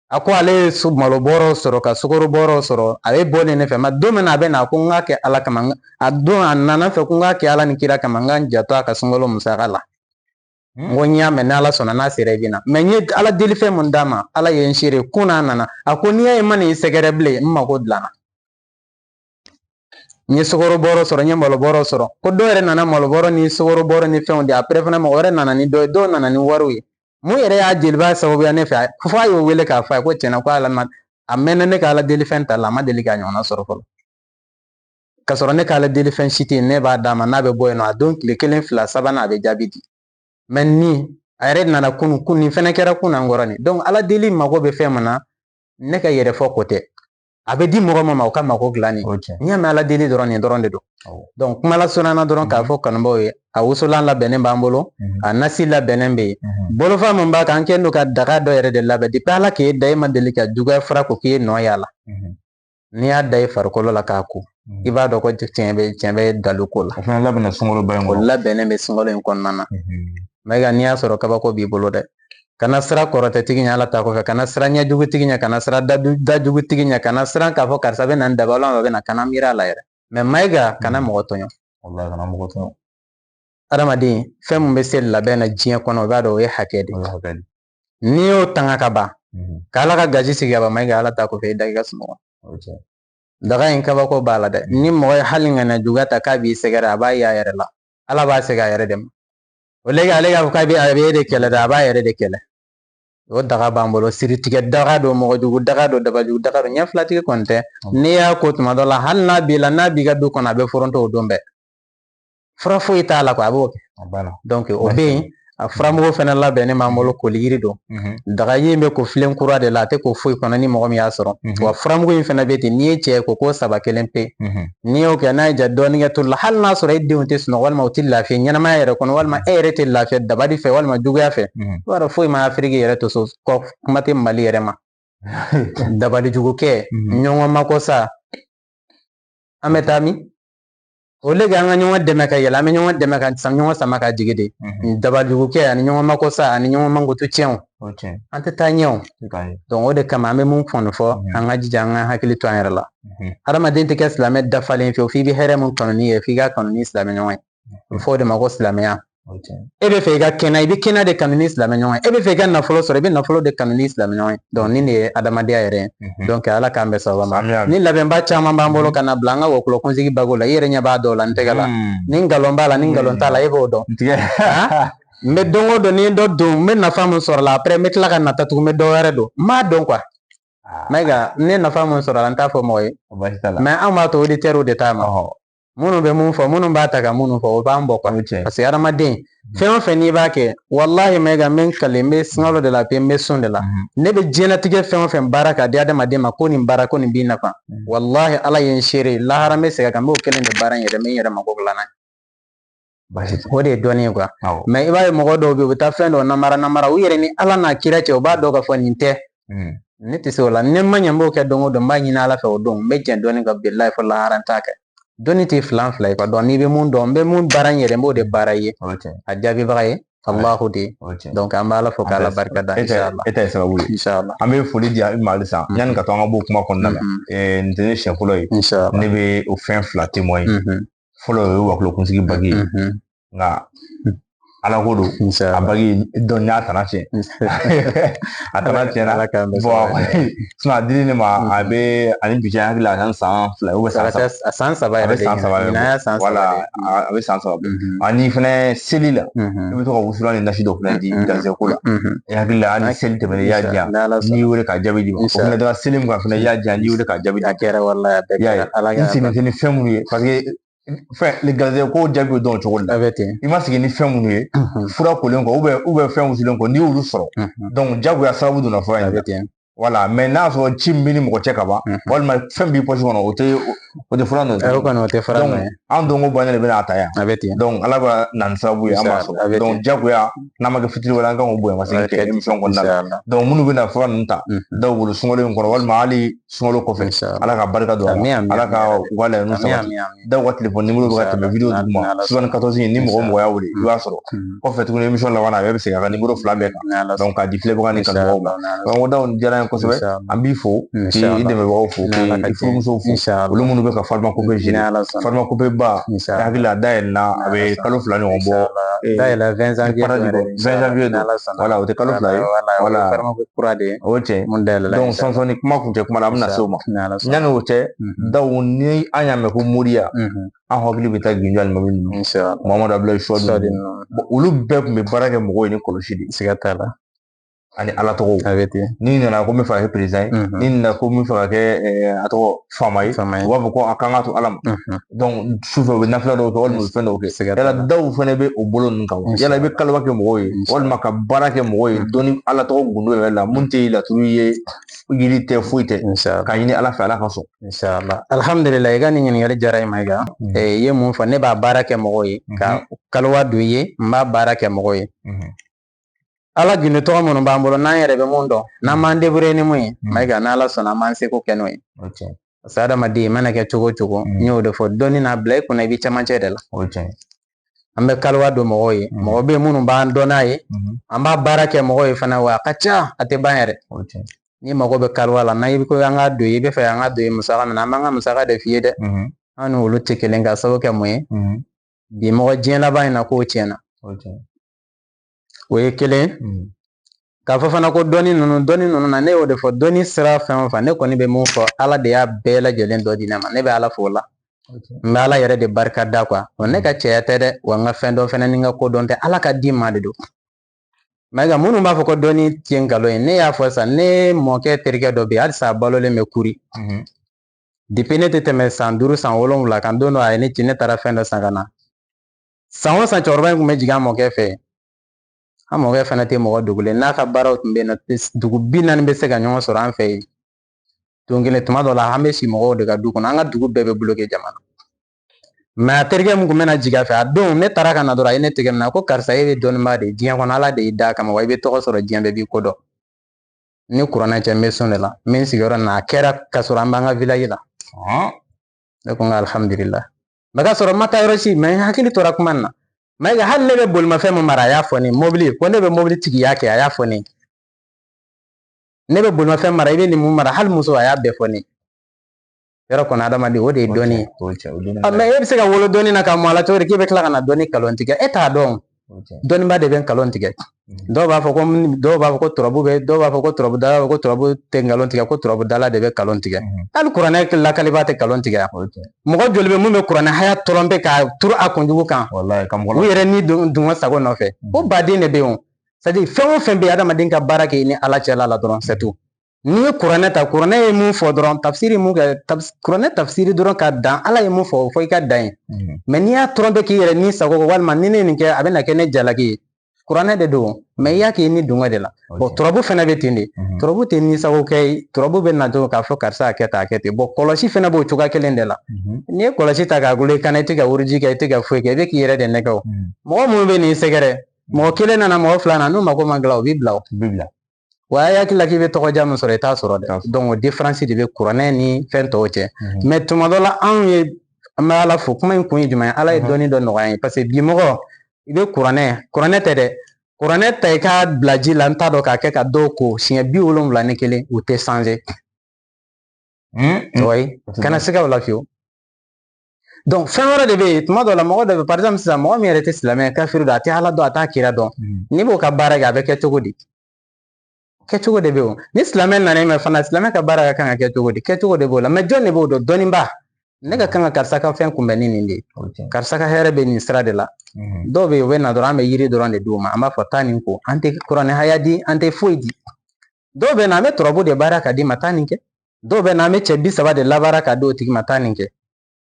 a ko ale ye malo bɔrɔw sɔrɔ ka sukaro bɔrɔw sɔrɔ a ye bɔ ne fɛ ma don min a bɛ na ko n k'a kɛ ala kama a don a nana fɛ ko n k'a kɛ ala ni kira kama n ka n janto a ka sunkalo musaka la n ko n y'a mɛn n'ala sɔnna n'a sera i bɛ na mɛ n ye ala deli fɛn mun d'a ma ala ye n seere kun n'a nana a ko n'i y'a ye ma nin sɛgɛrɛ bilen n mako dilanna n ye sukaro bɔrɔ sɔrɔ n ye malo bɔrɔ sɔrɔ ko dɔw yɛrɛ nana malo bɔrɔ ni sukaro bɔrɔ ni fɛnw de après fana mɔgɔ wɛrɛ nana ni dɔ ye dɔw nana ni wariw ye mun yɛrɛ y'a jeliba sababuya ne fɛ fo a y'o wele k'a fɔ a ye ko tiɲɛna ko ala ma a mɛnna ne ka ala deli fɛn ta la a ma deli k'a ɲɔgɔnna sɔrɔ fɔlɔ ka sɔrɔ ne ka ala deli fɛn si tɛ yen ne b'a d'a ma n'a bɛ bɔ yen nɔ a don tile 1 2 sabanan a bɛ jaabi di mɛ ni a yɛrɛ nana kun nin fɛnɛ kɛra kun na n kɔrɔ nin donc ala deli mago bɛ fɛn min na ne ka yɛrɛ fɔ ko tɛ a bɛ di mɔgɔ ma o ka mago dilan nin n'i y'a mɛn ala deli dɔrɔn nin dɔrɔn de don donc kuma lasurunya dɔrɔn k'a fɔ kanubaw ye a wusulan labɛnnen b'an bolo a nasi labɛnnen bɛ yen bolofa min b'a kan an kɛlen don ka daga dɔ yɛrɛ de labɛn depuis ala k'e da e ma deli ka juguya fara ko k'i ye nɔ y'a la n'i y'a da i farikolo la k'a ko i b'a dɔn ko tiɲɛ bɛ dalu ko la o fana labɛnnen sunkalo ba in kɔnɔ o labɛnnen bɛ sunkalo in kɔnɔna na mɛ n'i y'a sɔrɔ kabako b'i bolo dɛ kana sira kɔrɔtɛtigi ɲɛ ala ta kɔfɛ kana sira ɲɛjugutigi ɲɛ kana sira dajugutigi ɲɛ kana siran k'a fɔ karisa bɛ na n dabala ma bɛ na kana miiri a la yɛrɛ mɛ mayiga kana mɔgɔ tɔɲɔ adamaden fɛn mun bɛ se labɛn na diɲɛ kɔnɔ o b'a dɔn o ye hakɛ de n'i y'o tanga ka ban k'ala ka gaji sigi ka ban mayiga ala ta kɔfɛ i da i ka sunɔgɔ daga in kabako b'a la dɛ ni mɔgɔ ye hali ŋana juguya ta k'a b'i sɛgɛrɛ a b'a ye a yɛrɛ la ala b'a segin a yɛrɛ de ma o le ale k'a fɔ k'a bɛ e de kɛlɛ dɛ a b'a yɛrɛ de kɛlɛ o daga b'an bolo siritigɛ daga don mɔgɔjugu daga don dabajugu daga don ɲɛ filatigi kɔni tɛ n'i y'a ko tuma dɔ la hali n'a b'i la n'a b'i ka du kɔnɔ a bɛ foronto o don bɛɛ fura foyi t'a la quoi a b'o kɛ donc o bɛ yen a furamugu fana labɛnnen b'an bolo koli yiri don daga in bɛ ko filen kura de la a tɛ ko foyi kɔnɔ ni mɔgɔ min y'a sɔrɔ wa furamugu in fana bɛ ten n'i ye cɛ ko 3 pe n'i y'o kɛ n'a ye ja dɔɔnin kɛ tulu la hali n'a sɔrɔ e denw tɛ sunɔgɔ walima u tɛ lafiya ɲɛnamaya yɛrɛ kɔnɔ walima e yɛrɛ tɛ lafiya dabali fɛ walima juguya fɛ i b'a dɔn foyi ma Afiriki yɛrɛ to so kuma tɛ Mali yɛrɛ ma dabali jugu kɛ ɲɔgɔn mako sa an bɛ taa min o le an ka ɲɔgɔn dɛmɛ ka yɛlɛ an bɛ ɲɔgɔn dɛmɛ ka ɲɔgɔn sama ka jigi de dabajugu kɛ ani ɲɔgɔn mako sa ani ɲɔgɔn mankutu tiɲɛw an tɛ taa ɲɛ o donc o de kama an bɛ mun fɔ an ka jija an ka hakili to an yɛrɛ la adamaden tɛ kɛ silamɛ dafalen fɛ f'i bɛ hɛrɛ mun kanu n'i ye f'i ka kanu ni silamɛ ɲɔgɔn ye a bɛ fɔ o de ma ko silamɛya e bɛ fɛ i ka kɛnɛ i bɛ kɛnɛ de kanu ni silamɛ ɲɔgɔn ye e bɛ fɛ i ka nafolo sɔrɔ i bɛ nafolo de kanu ni silamɛ ɲɔgɔn ye donc nin de ye adamadenya yɛrɛ ye donc ala k'an bɛn sababa ma ni labɛnba caman b'an bolo ka na bila an ka wɔkulɔ kunsigi bago la i yɛrɛ ɲɛ b'a dɔw la n tɛgɛ la ni nkalon b'a la ni nkalon t'a la e b'o dɔn n bɛ don o don ni dɔ don n bɛ nafa min sɔrɔ la après n bɛ tila ka nata tugun n bɛ dɔ wɛrɛ don n b'a dɔn quoi mayiga ne nafa min sɔrɔ la n t'a fɔ mɔgɔ ye mais an b'a to auditeurs de t'a ma minnu bɛ mun fɔ minnu b'a ta ka minnu fɔ o b'an bɔ quoi parce que adamaden fɛn o fɛn n'i b'a kɛ walahi mayiga n bɛ n kale n bɛ sunkalo de la pe n bɛ sun de la ne bɛ diɲɛlatigɛ fɛn o fɛn baara k'a di adamaden ma ko nin baara ko nin b'i nafa walahi ala ye n seere lahara n bɛ segin a kan n b'o kelen de baara in yɛrɛ n bɛ n yɛrɛ mako dilan n'a ye o de ye dɔnni ye quoi mais i b'a ye mɔgɔ dɔw bɛ yen u bɛ taa fɛn dɔw namara u yɛrɛ ni ala n'a kira cɛ u b'a dɔn k'a fɔ nin tɛ ne tɛ se o la ne ma ɲɛ n b'o kɛ don o don n b'a ɲini ala fɛ o don n bɛ jɛn dɔɔni ka bilahi fɔ lahara n t'a kɛ dɔnni tɛ fila ye quoi donc n'i bɛ mun dɔn n bɛ mun baara in yɛrɛ n b'o de baara i ye a jaabibaga ye Allahu de donc an bɛ ala fo k'ala barika da inshallah e ta ye sababu ye inshallah an bɛ foli di ma halisa yanni ka to an ka bɔ kuma kɔnɔna la nin tɛ ne siɲɛ fɔlɔ ye ne bɛ o fɛn fila témoin fɔlɔ o ye wɔkulɔ kunsigi bagi ye nka ala ko don a bagi dɔn n'a tana tiɲɛ a tana tiɲɛna bon sinon a dili ne ma a bɛ ani bi cɛ hakili la a san 2 ou bien san 3 yɛrɛ de voilà a bɛ san 3 ani fɛnɛ seli la i bɛ to ka wusulan ni nasi dɔ fɛnɛ di garizɛko la i hakili la hali seli tɛmɛnen i y'a diyan n'i y'u wele ka jaabi di ma o fɛnɛ daga seli min kan fɛnɛ i y'a diyan n'i y'u wele ka jaabi di a kɛra walahi a bɛɛ kɛra n sen tɛ ni fɛn minnu ye parce que fɛn garizɛgɛ ko jaabi bɛ dɔn o cogo la i ma sigi ni fɛn minnu ye fura kolen kɔ ou bien fɛn wusulen kɔ n'i y'olu sɔrɔ donc jagoya sababu donna fura in na Voilà, mais n'a sɔrɔ ci min ni mɔgɔ cɛ ka ban walima fɛn b'i poche kɔnɔ o tɛ fura n'o o kɔni o tɛ fura n'o ye an donko bannen de bɛna ta yan a bɛ ten donc ala b'a na ni sababu ye an b'a sɔrɔ donc jagoya n'a ma kɛ fitiri wɛrɛ an kan k'o bonya parce que kɛ émission kɔnɔna la donc minnu bɛna fura ninnu ta dɔw bolo sunkalo in kɔnɔ walima hali sunkalo kɔfɛ ala ka barika don a la ala ka u ka laɲiniw sabati dɔw ka telefɔni numéro bɛ ka tɛmɛ vidéo duguma 74 ni mɔgɔ o mɔgɔ y'a wele i b'a sɔrɔ kɔfɛ tuguni émission laban na a bɛ segin a ka numéro 2 bɛɛ kan donc k'a di filɛbaga ni kanubagaw ma donc o daw diyara n ye kosɛbɛ an b'i fo k'i dɛmɛbagaw fo k'i furumusow fo olu minnu bɛ ka pharmacopée gérer pharmacopée ba hakili la dayɛlɛna a bɛ kalo 2 ɲɔgɔn bɔ dayɛlɛ 20 janvier don voilà o tɛ kalo 2 ye voilà kura de o cɛ mun dayɛlɛla donc sɔnsɔn kuma kun cɛ kuma la an bɛna se o ma yanni o cɛ daw ni an y'a mɛn ko moriya an hakili bɛ taa ginjɔ alimami ninnu Mamadu Abdulaye Suwadu olu bɛɛ tun bɛ baara kɛ mɔgɔw ye ni kɔlɔsi de siga t'a la ani ala tɔgɔw a bɛ ten ni nana ko n bɛ fɛ ka kɛ président ye ni nana ko n bɛ fɛ ka kɛ a tɔgɔ faama ye u b'a fɔ ko a kan ka to ala ma donc sufɛ u bɛ nafila dɔw kɛ walima u bɛ fɛn dɔw kɛ yala daw fana bɛ o bolo ninnu kan yala i bɛ kaliba kɛ mɔgɔw ye walima ka baara kɛ mɔgɔw ye dɔnni ala tɔgɔ gundo yɛrɛ la mun tɛ laturu ye yiri tɛ foyi tɛ k'a ɲini ala fɛ ala ka sɔn inshallah alhamdulillah i ka nin ɲininkali diyara i ma i ka i ye mun fɔ ne b'a baara kɛ mɔgɔw ye ka kaliwa don i ye n b'a baara kɛ mɔgɔw ye ala gindo tɔgɔ minnu b'an bolo n'an yɛrɛ bɛ mun dɔn n'an m'an débrouiller ni mun ye mayiga n'ala sɔnna an m'an seko kɛ n'o ye parce que adamaden i mana kɛ cogo o cogo n y'o de fɔ dɔnni n'a bila i kunna i bɛ camancɛ de la an bɛ kaliwa don mɔgɔw ye mɔgɔ bɛ minnu b'an dɔn n'a ye an b'a baara kɛ mɔgɔw ye fana wa a ka ca a tɛ ban yɛrɛ ni mago bɛ kaliwa la n'a ko an ka don i bɛ fɛ an ka don i musaka min na an b'an ka musaka de f'i ye dɛ an ni olu tɛ kelen ka sababu kɛ mun ye bi mɔgɔ diɲɛ laban in na k'o tiɲɛna o ye kelen k'a fɔ fana ko dɔnni ninnu na ne y'o de fɔ dɔnni sira fɛn o fɛn ne kɔni bɛ mun fɔ ala de y'a bɛɛ lajɛlen dɔ di ne ma ne bɛ ala fo o la n bɛ ala yɛrɛ de barika da ne ka cɛya tɛ dɛ wa n ka fɛn dɔ fɛnɛ ni n ka ko dɔn tɛ ala ka di maa de don mayiga minnu b'a fɔ ko dɔnni tiɲɛ nkalon ye ne y'a fɔ sisan ne mɔkɛ terikɛ dɔ bɛ yen halisa a balolen bɛ kuri depuis ne tɛ tɛmɛ san 5 san 7 kan don dɔ a ye ne ci ne taara fɛn dɔ san ka na san o san cɛkɔrɔba in tun bɛ jigin a mɔkɛ fɛ an mɔkɛ fana tɛ mɔgɔ dogolen n'a ka baaraw tun bɛ yen nɔ dugu 40 bɛ se ka ɲɔgɔn sɔrɔ an fɛ yen don kelen tuma dɔ la an bɛ si mɔgɔw de ka du kɔnɔ an ka dugu bɛɛ bɛ bloqué jamana mɛ a terikɛ mun tun bɛ na jigin a fɛ a don ne taara ka na dɔrɔn a ye ne tigɛ minɛ ko karisa e bɛ dɔnnibaa de diɲɛ kɔnɔ ala de y'i da kama wa i bɛ tɔgɔ sɔrɔ diɲɛ bɛɛ b'i ko dɔn ni kuranɛ cɛ n bɛ sun de la n bɛ n sigiyɔrɔ na a kɛra ka sɔrɔ an b'an ka village la ne ko n ka alhamdulillah mɛ ka sɔrɔ n ma taa yɔrɔ si mɛ n hakili tora kuma nin na mayiga hali ne bɛ bolimafɛn min mara a y'a fɔ ne mobili ko ne bɛ mobili tigiya kɛ a y'a fɔ ne bɛ bolimafɛn mara i bɛ nin mun mara hali muso a y'a bɛɛ fɔ ne yɔrɔ kɔnɔ adamaden o de ye dɔnni ye mɛ e bɛ se ka wolo dɔnni na ka mɔ a la cogo di k'i bɛ tila ka na dɔnni kalon tigɛ e t'a dɔn dɔnniba de bɛ nkalon tigɛ dɔw b'a fɔ ko turabu bɛ dɔw b'a fɔ ko turabu dala ko turabu tɛ nkalon tigɛ ko turabu dala de bɛ nkalon tigɛ hali kuranɛ lakaliba tɛ nkalon tigɛ mɔgɔ joli bɛ mun bɛ kuranɛ haya tɔrɔn bɛ ka turu a kunjugu kan u yɛrɛ ni dungo sago nɔfɛ o baden de bɛ yen c'est à dire fɛn o fɛn bɛ adamaden ka baara kɛ ni ala cɛla la dɔrɔn c'est tout n'i ye kuranɛ ta kuranɛ ye mun fɔ dɔrɔn tafsiri mun kɛ kuranɛ tafsiri dɔrɔn ka dan ala ye mun fɔ o fɔ i ka dan ye mɛ n'i y'a tɔrɔn bɛ k'i yɛrɛ ni sago walima ni ne ye nin kɛ a bɛ na kɛ ne jalaki ye kuranɛ de don mɛ i y'a kɛ ni dungo de la bon turabu fana bɛ ten de turabu tɛ ni sago kɛ turabu bɛ na dɔrɔn k'a fɔ karisa a kɛ tan a kɛ ten bon kɔlɔsi fana b'o cogoya kelen de la n'i ye kɔlɔsi ta k'a golo i kana i tɛ ka wuruji kɛ i tɛ ka foyi kɛ i bɛ k'i yɛrɛ de nɛgɛ o mɔgɔ minnu bɛ nin sɛgɛrɛ mɔgɔ kelen nana mɔgɔ fila na n'u mako man gilan o b'i bila o wa a hakili la k'i bɛ tɔgɔja min sɔrɔ i t'a sɔrɔ dɛ donc o différence de bɛ kuranɛ ni fɛn tɔw cɛ mɛ tuma dɔ la anw ye an bɛ ala fo kuma in kun ye jumɛn ye ala ye dɔnni dɔ nɔgɔya ye parce que bi mɔgɔ i bɛ kuranɛ tɛ dɛ kuranɛ ta i k'a bila ji la n t'a dɔn k'a kɛ ka dɔw ko siɲɛ 71 ni kelen u tɛ changer kana se ka o la fiyewu donc fɛn wɛrɛ de bɛ yen tuma dɔ la mɔgɔ dɔ bɛ par exemple sisan mɔgɔ min yɛrɛ tɛ silamɛ kafiri don a tɛ ala dɔn a t'a kira dɔn n'i b'o ka baara kɛ a bɛ kɛ cogo di kɛcogo de bɛ yen ni silamɛ nana i ma fana silamɛ ka baara ka kan ka kɛ cogo di kɛcogo de b'o la mɛ jɔn de b'o dɔn dɔnniba ne ka kan ka karisa ka fɛn kunbɛn ni nin de ye karisa ka hɛrɛ bɛ nin sira de la dɔw bɛ yen u bɛ na dɔrɔn an bɛ yiri dɔrɔn de d'u ma an b'a fɔ taa nin ko an tɛ kuranɛ haya di an tɛ foyi di dɔw bɛ na an bɛ turabu de baara ka di ma taa nin kɛ dɔw bɛ na an bɛ cɛ 30 de labaara ka di o tigi ma taa nin kɛ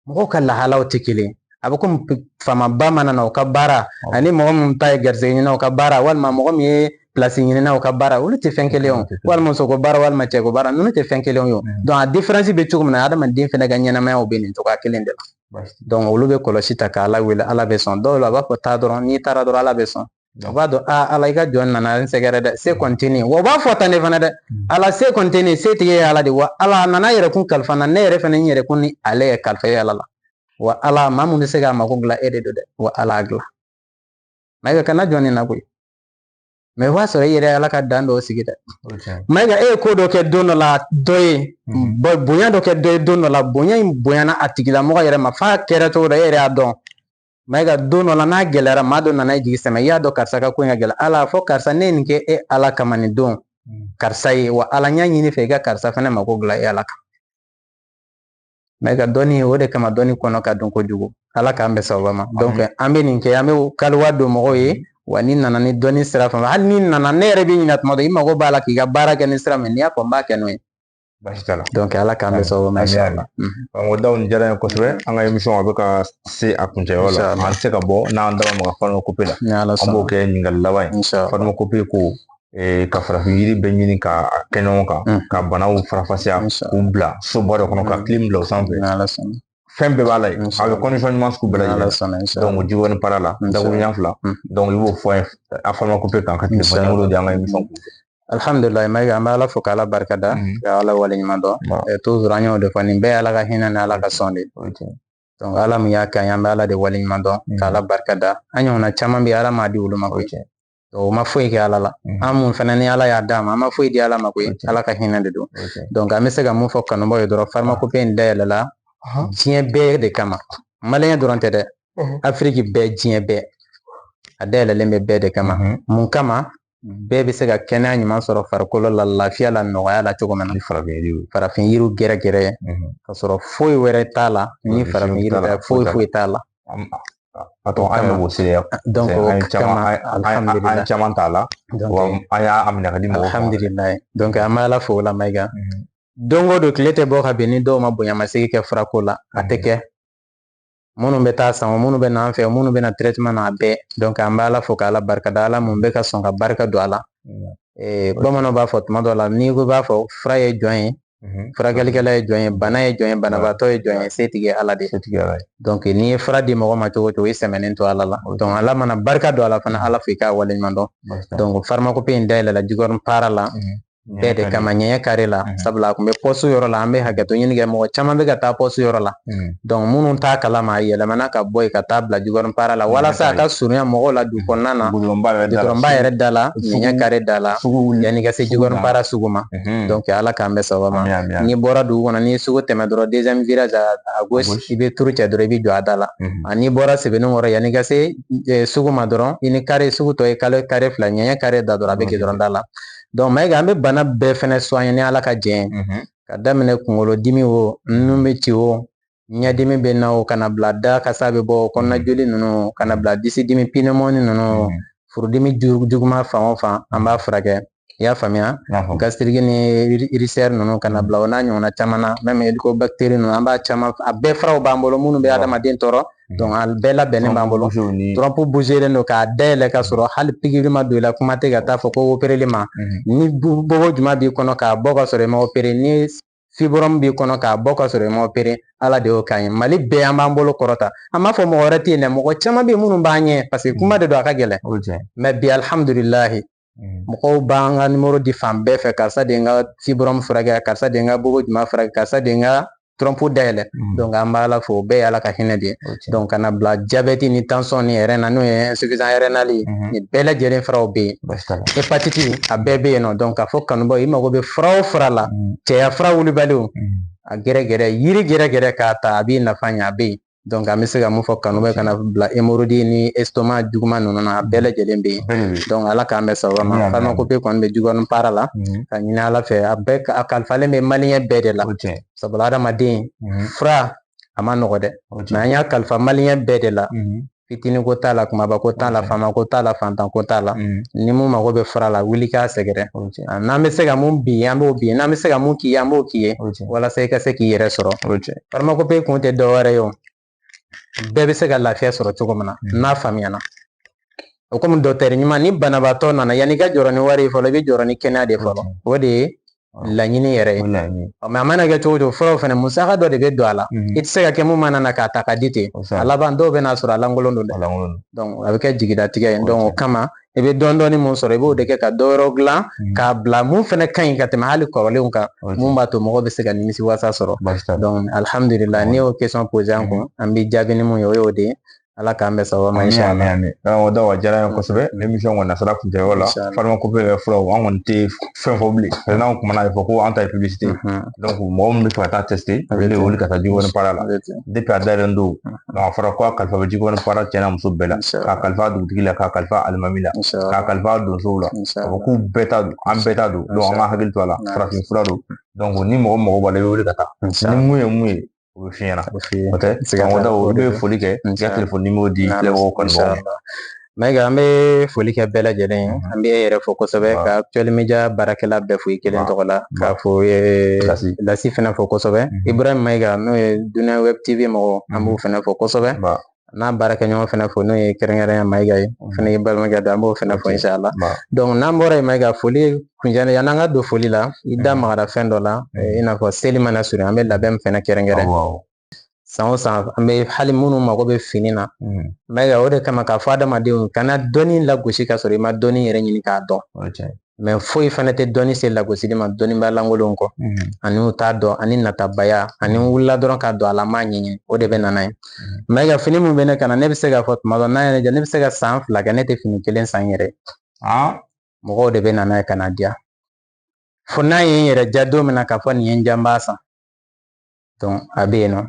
mɔgɔw ka lahalaw tɛ kelen a bɛ komi faamaba mana na o ka baara ani mɔgɔ min ta ye garisɛgɛ ɲini o ka baara walima mɔgɔ min ye place ɲininaw ka baara olu tɛ fɛn kelen ye walima muso ko baara walima cɛ ko baara ninnu tɛ fɛn kelen ye donc a différence bɛ cogo min na adamaden fɛnɛ ka ɲɛnamayaw bɛ nin cogoya kelen de la donc olu bɛ kɔlɔsi ta ka Ala wele Ala bɛ sɔn dɔw la a b'a fɔ taa dɔrɔn n'i taara dɔrɔn Ala bɛ sɔn o b'a dɔn Ala i ka jɔn nana n sɛgɛrɛ dɛ se kɔni tɛ ne ye wa o b'a fɔ tan de fana dɛ Ala se kɔni tɛ ne ye se tigi ye Ala de wa Ala a nana yɛrɛ kun kalifa n na ne yɛrɛ fɛnɛ n yɛrɛ kun ni ale ye kalifa ye Ala la wa Ala maa mun bɛ se k'a mago dilan e de don dɛ wa Ala y'a dilan Mayiga kana jɔn nin na koyi mais o b'a sɔrɔ i yɛrɛ Ala ka dan dɔw sigi dɛ Mayiga e ye ko dɔ kɛ don dɔ la dɔ ye bonya dɔ kɛ dɔ ye don dɔ la bonya in bonyana a tigilamɔgɔ yɛrɛ ma f'a kɛra cogo dɔ e yɛrɛ y'a dɔn Mayiga don dɔ la n'a gɛlɛyara maa dɔ nana i jigi sɛmɛ i y'a dɔn karisa ka ko in ka gɛlɛn Ala fɔ karisa ne ye nin kɛ e Ala kama nin don karisa ye wa Ala n y'a ɲini fɛ i ka karisa fɛnɛ mako dilan e Ala kan Mayiga dɔnni o de kama dɔnni kɔnɔ ka dɔn kojugu Ala k'an bɛn sababa ma donc an bɛ nin kɛ an bɛ kaliwa don mɔgɔw ye wa ni nana ni dɔnni sira fɛn hali ni nana ne yɛrɛ bɛ ɲinɛ tuma dɔ i mago b'a la k'i ka baara kɛ ni sira min n'i y'a fɔ n b'a kɛ n'o ye basi t'a la donc Ala k'an bɛn sababa ma inchallah o daw nin diyara n ye kosɛbɛ an ka émission a bɛ ka se a kuncɛyɔrɔ la an tɛ se ka bɔ n'an daba maga Fatumata Kope la an b'o kɛ ɲininkali laban ye Fatumata Kope ko ka farafin yiri bɛ ɲini ka kɛ ɲɔgɔn kan ka banaw farafasiya k'u bila soba dɔ kɔnɔ ka clim bila o sanfɛ fɛn bɛɛ b'a la yen a bɛ condition ɲuman sugu bɛɛ lajɛlen donc Djibouti para la dakuruɲa 2 donc i b'o fɔ a Fatumata Kope kan ka téléphone numéro di an ka émission alhamdulillah Mayiga an bɛ Ala fo k'Ala barikada ka Ala waleɲuman dɔn toujours an y'o de fɔ nin bɛɛ ye Ala ka hinɛ ni Ala ka sɔn de donc Ala min y'a kɛ an ye an bɛ Ala de waleɲuman dɔn k'Ala barikada an ɲɔgɔnna caman bɛ Ala m'a di olu ma koyi o ma foyi kɛ Ala la an mun fɛnɛ ni Ala y'a d'a ma an ma foyi di Ala ma koyi Ala ka hinɛ de don donc an bɛ se ka mun fɔ kanubaw ye dɔrɔn Fatumata Kope in dayɛlɛla diɲɛ bɛɛ de kama maliyɛn dɔrɔn tɛ dɛ Afiriki bɛɛ diɲɛ bɛɛ a dayɛlɛlen bɛ bɛɛ de kama mun kama bɛɛ bɛ se ka kɛnɛya ɲuman sɔrɔ farikolo la lafiya la nɔgɔya la cogo min na farafin yiriw gɛrɛgɛrɛ ka sɔrɔ foyi wɛrɛ t'a la ni farafin yiri tɛ foyi t'a la an ye o sereya donc an caman t'a la an y'a minɛ ka di mɔgɔw ma alhamdulillah donc an bɛ Ala fo o la Mayiga don o don tile tɛ bɔ ka bɛn ni dɔw ma bonyamasegin kɛ furako la a tɛ kɛ minnu bɛ taa san minnu bɛ n'an fɛ minnu bɛ na traitement na a bɛɛ donc an bɛ Ala fo k'Ala barikada Ala mun bɛ ka sɔn ka barika don a la bamananw b'a fɔ tuma dɔw la n'i ko b'a fɔ fura ye jɔn ye furakɛlikɛla ye jɔn ye bana ye jɔn ye banabaatɔ ye jɔn ye setigi ye Ala de donc n'i ye fura di mɔgɔ ma cogo o cogo i sɛmɛnen to Ala la donc Ala mana barika don a la fana Ala fo i k'a waleɲuman dɔn donc Fatumata Kope in dayɛlɛla Djikɔrɔni para la bɛɛ de kama ɲɛɲɛ kare la sabula a kun bɛ poste yɔrɔ la an bɛ hakɛto ɲini kɛ mɔgɔ caman bɛ ka taa poste yɔrɔ la donc minnu t'a kalama a yɛlɛmana ka bɔ yen ka taa bila Djikɔrɔni para la walasa a ka surunya mɔgɔw la du kɔnɔna na gudɔrɔnba yɛrɛ da la ɲɛɲɛ kare da la yanni ka se Djikɔrɔni para sugu ma donc Ala k'an bɛn sababa ma n'i bɔra dugu kɔnɔ n'i ye sugu tɛmɛ dɔrɔn deuxième virage à gauche i bɛ turu cɛ dɔrɔn i bɛ jɔ a da la n'i bɔra Sebenikɔrɔ yanni ka se sugu ma dɔrɔn i ni kare sugu tɔ ye kare 2 ɲɛɲɛ kare da dɔrɔn a bɛ gudɔrɔn da la donc Mayiga an bɛ bana bɛɛ fɛnɛ soigner ni Ala ka jɛn ye ka daminɛ kunkolodimi o nun bɛ ci o ɲɛdimi bɛ na o kana bila da kasa bɛ bɔ kɔnɔna joli ninnu kana bila disi dimi pneumonie ninnu furudimi juguman fan o fan an b'a furakɛ i y'a faamuya gastrique ni ulcère ninnu kana bila o n'a ɲɔgɔnna caman na même helicobacter ninnu an b'a caman a bɛɛ furaw b'an bolo minnu bɛ adamaden tɔɔrɔ donc a bɛɛ labɛnnen b'an bolo trompe bougeren don k'a dayɛlɛ ka sɔrɔ hali pikiri ma don i la kuma tɛ ka taa fɔ ko opéreli ma ni bɔgɔ juma b'i kɔnɔ k'a bɔ ka sɔrɔ i ma opéré ni fibrome b'i kɔnɔ k'a bɔ ka sɔrɔ i ma opéré Ala de y'o k'an ye Mali bɛɛ an b'an bolo kɔrɔta an b'a fɔ mɔgɔ wɛrɛ tɛ yen dɛ mɔgɔ caman bɛ yen minnu b'an ɲɛ parce que kuma de don a ka gɛlɛn mais bi alhamdulilahi mɔgɔw b'an ka numéro di fan bɛɛ fɛ karisa de n ka fibrome furakɛ karisa de n ka bɔgɔ juma furakɛ karisa de n ka trompe dayɛlɛ donc an b'a Ala fo o bɛɛ ye Ala ka hinɛ de ye donc kana bila diabète ni tension ni RN n'o ye insuffisance rénale ye nin bɛɛ lajɛlen furaw bɛ yen hépatite a bɛɛ bɛ yen nɔ donc k'a fɔ kanubaw i mago bɛ fura o fura la cɛya fura wulibaliw a gɛrɛgɛrɛ yiri gɛrɛgɛrɛ k'a ta a b'i nafa ɲɛ a bɛ yen donc an bɛ se ka mun fɔ kanubaw kana bila hémorroïde ni estomac juguman ninnu na a bɛɛ lajɛlen bɛ yen donc Ala k'an bɛn sababa ma Fatumata Kope kɔni bɛ Djikɔrɔni para la ka ɲini Ala fɛ a bɛɛ a kalifalen bɛ maliyɛn bɛɛ de la sabula adamaden fura a ma nɔgɔ dɛ mais an y'a kalifa maliyɛn bɛɛ de la fitinin ko t'a la kumaba ko t'a la faama ko t'a la fantan ko t'a la ni mun mago bɛ fura la wuli k'a sɛgɛrɛ n'an bɛ se ka mun bin an b'o bin n'an bɛ se ka mun k'i ye an b'o k'i ye walasa i ka se k'i yɛrɛ sɔrɔ Fatumata Kope kun tɛ dɔwɛrɛ ye o bɛɛ bɛ se ka lafiya sɔrɔ cogo min na n'a faamuyana o comme docteur ɲuman ni banabaatɔ nana yanni ka jɔrɔ ni wari fɔlɔ i bɛ jɔrɔ ni kɛnɛya de fɔlɔ o de ye laɲini yɛrɛ ye mais a mana kɛ cogo o cogo fɔlɔ fɛnɛ musaka dɔ de bɛ don a la i tɛ se ka kɛ mun mana na k'a ta ka di ten a laban dɔw bɛ n'a sɔrɔ a lankolon don dɛ donc a bɛ kɛ jigilatigɛ ye donc o kama i bɛ dɔɔni mun sɔrɔ i b'o de kɛ ka dɔ wɛrɛw dilan k'a bila mun fɛnɛ ka ɲi ka tɛmɛ hali kɔrɔlenw kan mun b'a to mɔgɔw bɛ se ka nimisiwasa sɔrɔ donc alhamdulillah n'i y'o question posé an kun an bɛ jaabi ni mun ye o y'o de ye ala k'an bɛɛ sababa inshallah o da wa diyara n ye kosɛbɛ émission kɔni nasara kuncɛyɔrɔ la pharmacopée yɛrɛ furaw an kɔni tɛ fɛn fɔ bilen parce que n'anw kumana a fɔ ko an ta ye publicité donc mɔgɔ min bɛ fɛ ka taa tester a bɛ wuli ka taa Jikɔrɔni Para la depuis a dayɛlɛn don a fɔra ko a kalifa bɛ Jikɔrɔni Para tiɲɛna muso bɛɛ la k'a kalifa dugutigi la k'a kalifa alimami la k'a kalifa donsow la k'a fɔ k'u bɛɛ ta don an bɛɛ ta don donc an ka hakili to a la farafin fura don donc ni mɔgɔ mɔgɔ b'a la i bɛ wuli ka taa ni mun ye mun ye o bɛ f'i ɲɛna o tɛ olu bɛ foli kɛ i ka telefɔni numéro di filɛbagaw kanubagaw ma. Mayiga an bɛ foli kɛ bɛɛ lajɛlen ye an bɛ e yɛrɛ fɔ kosɛbɛ ka Actuel Media baarakɛla bɛɛ fo i kelen tɔgɔ la k'a fɔ Lasi fɛnɛ fɔ kosɛbɛ Ibrahim Mayiga n'o ye Dunuya Web TV mɔgɔ an b'o fɛnɛ fɔ kosɛbɛ n'a baarakɛɲɔgɔn fɛnɛ fɔ n'o ye kɛrɛnkɛrɛnya Mayiga ye o fɛnɛ ye balimakɛ dɔ an b'o fɛnɛ fɔ inshallah donc n'an bɔra yen Mayiga foli kuncɛ yan'an ka don foli la i da magara fɛn dɔ la i n'a fɔ seli mana surunya an bɛ labɛn min fɛnɛ kɛrɛnkɛrɛn san o san an bɛ hali minnu mago bɛ fini na Mayiga o de kama k'a fɔ adamadenw kana dɔnni lagosi ka sɔrɔ i ma dɔnni yɛrɛ ɲini k'a dɔn mais foyi fana tɛ dɔnni se lagosili ma dɔnnibaa lankolonw kɔ ani u t'a dɔn ani natabaya ani wulila dɔrɔn k'a dɔn a la m'a ɲɛɲini o de bɛ na n'a ye Mayiga fini min bɛ ne kana ne bɛ se k'a fɔ tuma dɔ n'a ye ne diya ne bɛ se ka san 2 kɛ ne tɛ fini kelen san n yɛrɛ mɔgɔw de bɛ na n'a ye ka na diya fo n'a ye n yɛrɛ diya don min na k'a fɔ nin ye n diya n b'a san donc a bɛ yen nɔ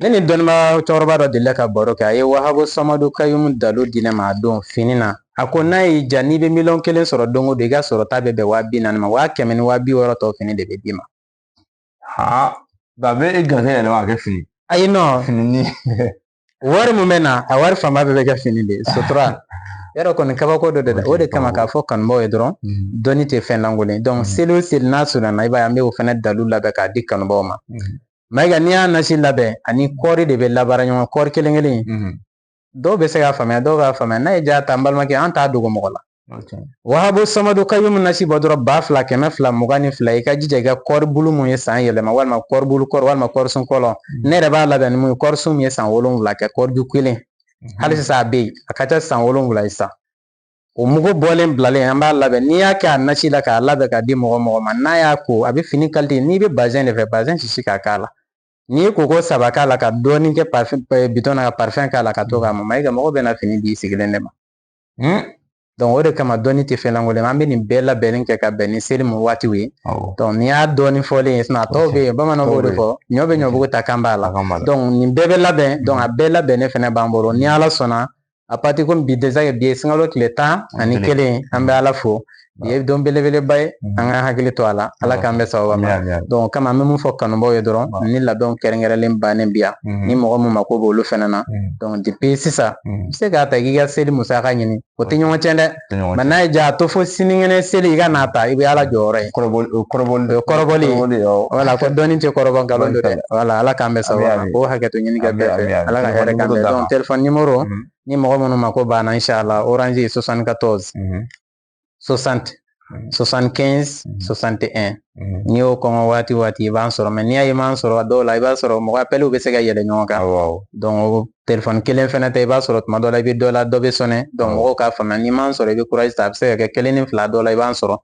ne ni dɔnnibaa cɛkɔrɔba dɔ delila ka baro kɛ a ye Wahabu Samadu Kayumu Dalu di ne ma a don fini na a ko n'a y'i diya n'i bɛ 1,000,000 sɔrɔ don o don i ka sɔrɔ ta bɛ bɛn 240,000 ma 100,000 ni 260 tɔ fini de bɛ d'i ma. ba bɛ e garisɛgɛ yɛlɛma ka kɛ fini. ayi non fini wari mun bɛ na a wari fanba bɛɛ bɛ kɛ fini de sutura yɔrɔ kɔni kabako dɔ de o de kama k'a fɔ kanubaw ye dɔrɔn dɔnni tɛ fɛn lankolon donc seli o seli n'a surunyana i b'a ye an bɛ o fana dalu labɛn k'a di kanubaw ma. Mayiga n'i y'a nasi labɛn ani kɔɔri de bɛ labaara ɲɔgɔn kɔɔri kelen kelen dɔw bɛ se k'a faamuya dɔw b'a faamuya n'a ye diya ta n balimakɛ an t'a dogo mɔgɔ la Wahabu Samadu Kayumu nasi bɔ dɔrɔn 2,000 200 22 i ka jija i ka kɔɔri bulu mun ye san yɛlɛma walima kɔɔri bulu kɔrɔ walima kɔɔri sun kɔlɔ ne yɛrɛ b'a labɛn ni mun ye kɔɔri sun min ye san 7 kɛ kɔɔri ju kelen hali sisan a bɛ yen a ka ca san 7 ye sisan o mugu bɔlen bilalen an b'a labɛn n'i y'a kɛ a nasi la k'a labɛn k'a di mɔgɔ ma n'a y'a ko a bɛ fini qualité n'i bɛ bazɛn de fɛ bazɛn sisi k'a k'a la n'i ye koko 3 k'a la ka dɔɔni kɛ bitɔn na ka parfum k'a la ka to k'a ma Mayiga mɔgɔ bɛ na fini di sigilen de ma donc o de kama dɔnni tɛ fɛn lankolon an bɛ nin bɛɛ labɛnni kɛ ka bɛn ni seli mun waatiw ye donc n'i y'a dɔɔni fɔlen ye sinon a tɔw bɛ yen bamananw b'o de fɔ ɲɔ bɛ ɲɔbugu ta kan b'a la donc nin bɛɛ bɛ labɛn donc a bɛɛ labɛnnen fɛnɛ b'an bolo ni Ala sɔnna a partir comme bi déjà bi ye sunkalo tile 11 an bɛ Ala fo bi ye don belebeleba ye an ka hakili to a la Ala k'an bɛ sababa ma donc kama an bɛ mun fɔ kanubaw ye dɔrɔn ni labɛnw kɛrɛnkɛrɛnlen bannen bi yan ni mɔgɔ mun mako b'olu fɛnɛ na donc depuis sisan i bɛ se k'a ta k'i ka seli musaka ɲini o tɛ ɲɔgɔn cɛn dɛ mais n'a ye diya a to fo sinikɛnɛ seli i ka n'a ta i bɛ Ala jɔyɔrɔ ye kɔrɔbɔli wala ko dɔnni tɛ kɔrɔbɔ nkalon don dɛ wala Ala k'an bɛ sababa ma k'o hakɛto ɲini kɛ bɛɛ fɛ Ala ka hɛrɛ k'an bɛɛ donc téléphone numéro ni mɔgɔ minnu mako banna inshallah Orange ye 74 60 75 61 n'i y'o kɔngɔ waati i b'an sɔrɔ mais n'i y'a ye m'an sɔrɔ dɔw la i b'a sɔrɔ mɔgɔ appel bɛ se ka yɛlɛ ɲɔgɔn kan donc téléphone kelen fɛnɛ tɛ i b'a sɔrɔ tuma dɔ la i bɛ dɔ la dɔ bɛ sɔnɛ donc mɔgɔw k'a faamuya n'i m'an sɔrɔ i bɛ courage ta a bɛ se ka kɛ 1 ni 2 dɔw la i b'an sɔrɔ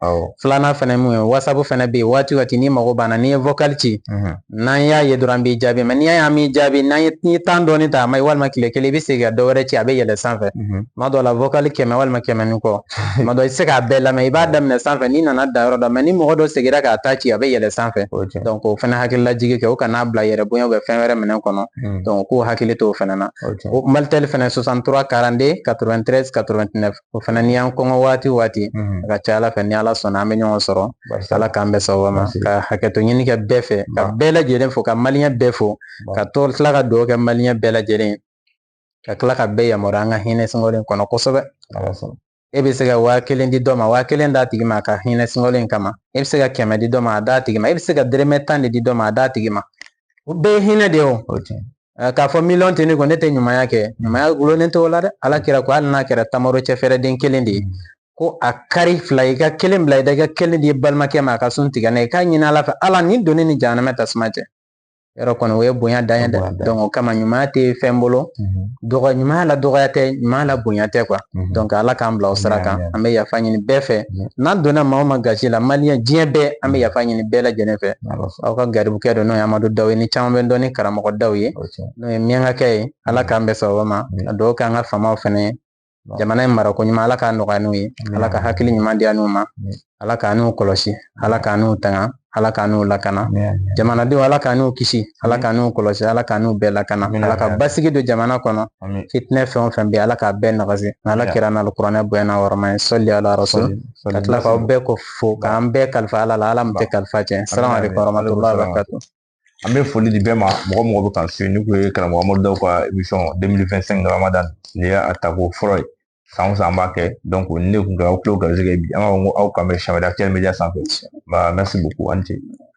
filanan fɛnɛ mun ye WhatsApp fɛnɛ bɛ yen waati n'i mago banna n'i ye vocal ci n'an y'a ye dɔrɔn an b'i jaabi mais n'i y'a ye an b'i jaabi n'i ye temps dɔɔni ta a ma ye walima tile kelen i bɛ segin ka dɔ wɛrɛ ci a bɛ yɛlɛ sanfɛ tuma dɔw la vocal 100 walima 100 ni kɔ tuma dɔ i tɛ se k'a bɛɛ lamɛn i b'a daminɛ sanfɛ n'i nana da yɔrɔ dɔ mais ni mɔgɔ dɔ seginna k'a ta ci a bɛ yɛlɛ sanfɛ donc o fɛnɛ hakililajigi kɛ o kana bila yɛrɛ bonya fɛn wɛrɛ minɛn kɔnɔ donc k'o hakili to o fɛnɛ na o Maltel fɛnɛ 63 42 93 89 o fɛnɛ n'i y'an kɔngɔ waati a ka ca Ala fɛ ni Ala sɔnna an bɛ ɲɔgɔn sɔrɔ Ala k'an bɛɛ sababa ma ka hakɛto ɲini kɛ bɛɛ fɛ ka bɛɛ lajɛlen fo ka maliyɛn bɛɛ fo ka tila ka dugawu kɛ maliyɛn bɛɛ lajɛlen ka tila ka bɛɛ yamaruya an ka hinɛ sunkalo in kɔnɔ kosɛbɛ e bɛ se ka 1000 di dɔ ma 1000 d'a tigi ma a ka hinɛ sunkalo in kama e bɛ se ka 100 di dɔ ma a d'a tigi ma e bɛ se ka dɔrɔmɛ 10 de di dɔ ma a d'a tigi ma o bɛɛ ye hinɛ de ye o k'a fɔ million tɛ ne ko ne tɛ ɲumanya kɛ ɲumanya gulonnen t'o la dɛ ala kira ko hali n'a kɛra tamaro cɛ fɛrɛ den kelen de ye ko a kari fila i ka kelen bila i da i ka kelen di balimakɛ ma a ka sun tigɛ n'a ye k'a ɲini ala fɛ ala ni donni ni jahanama tasuma cɛ yɔrɔ kɔni o ye bonya dan ye dɛ donc o kama ɲumanya tɛ fɛn bolo ɲumanya la dɔgɔya tɛ ɲumanya la bonya tɛ quoi donc ala k'an bila o sira kan an bɛ yafa ɲini bɛɛ fɛ n'an donna maa o maa gasi la maliyɛn diɲɛ bɛɛ an bɛ yafa ɲini bɛɛ lajɛlen fɛ aw ka garibukɛ dɔ n'o ye Amadu Dawu ye ni caman bɛ dɔn ni karamɔgɔ Dawu ye n'o ye miyankakɛ ye ala k'an bɛn sababa ma a dugawu k'an ka faamaw fɛnɛ ye jamana in marako ɲuman ala k'a nɔgɔya n'u ye ala ka hakili ɲuman di n'u ma ala k'a n'u kɔlɔsi ala k'a n'u tanga ala k'a n'u lakana jamanadenw ala k'a n'u kisi ala k'a n'u kɔlɔsi ala k'a n'u bɛɛ lakana ala ka basigi don jamana kɔnɔ fitinɛ fɛn o fɛn bɛ ala k'a bɛɛ nagasi ala kɛra n'al kuranɛ bonyana wɔrɔma ye sɔli ala rasul ka tila k'aw bɛɛ ko fo k'an bɛɛ kalifa ala la ala min tɛ kalifa tiɲɛ salamu aleykum warahmatullahi wabarakatuh an bɛ foli di bɛɛ ma mɔgɔ bɛ kan su ni kun ye karamɔgɔ Amadu Dawu ka émission 2025 Ramadan ni y'a tako fɔlɔ ye san o san an b'a kɛ donc ni ne kun ka aw tulo garisɛgɛ bi an b'a fɔ ko aw kan bɛ Sahel Actuel Media sanfɛ merci beaucoup an ni ce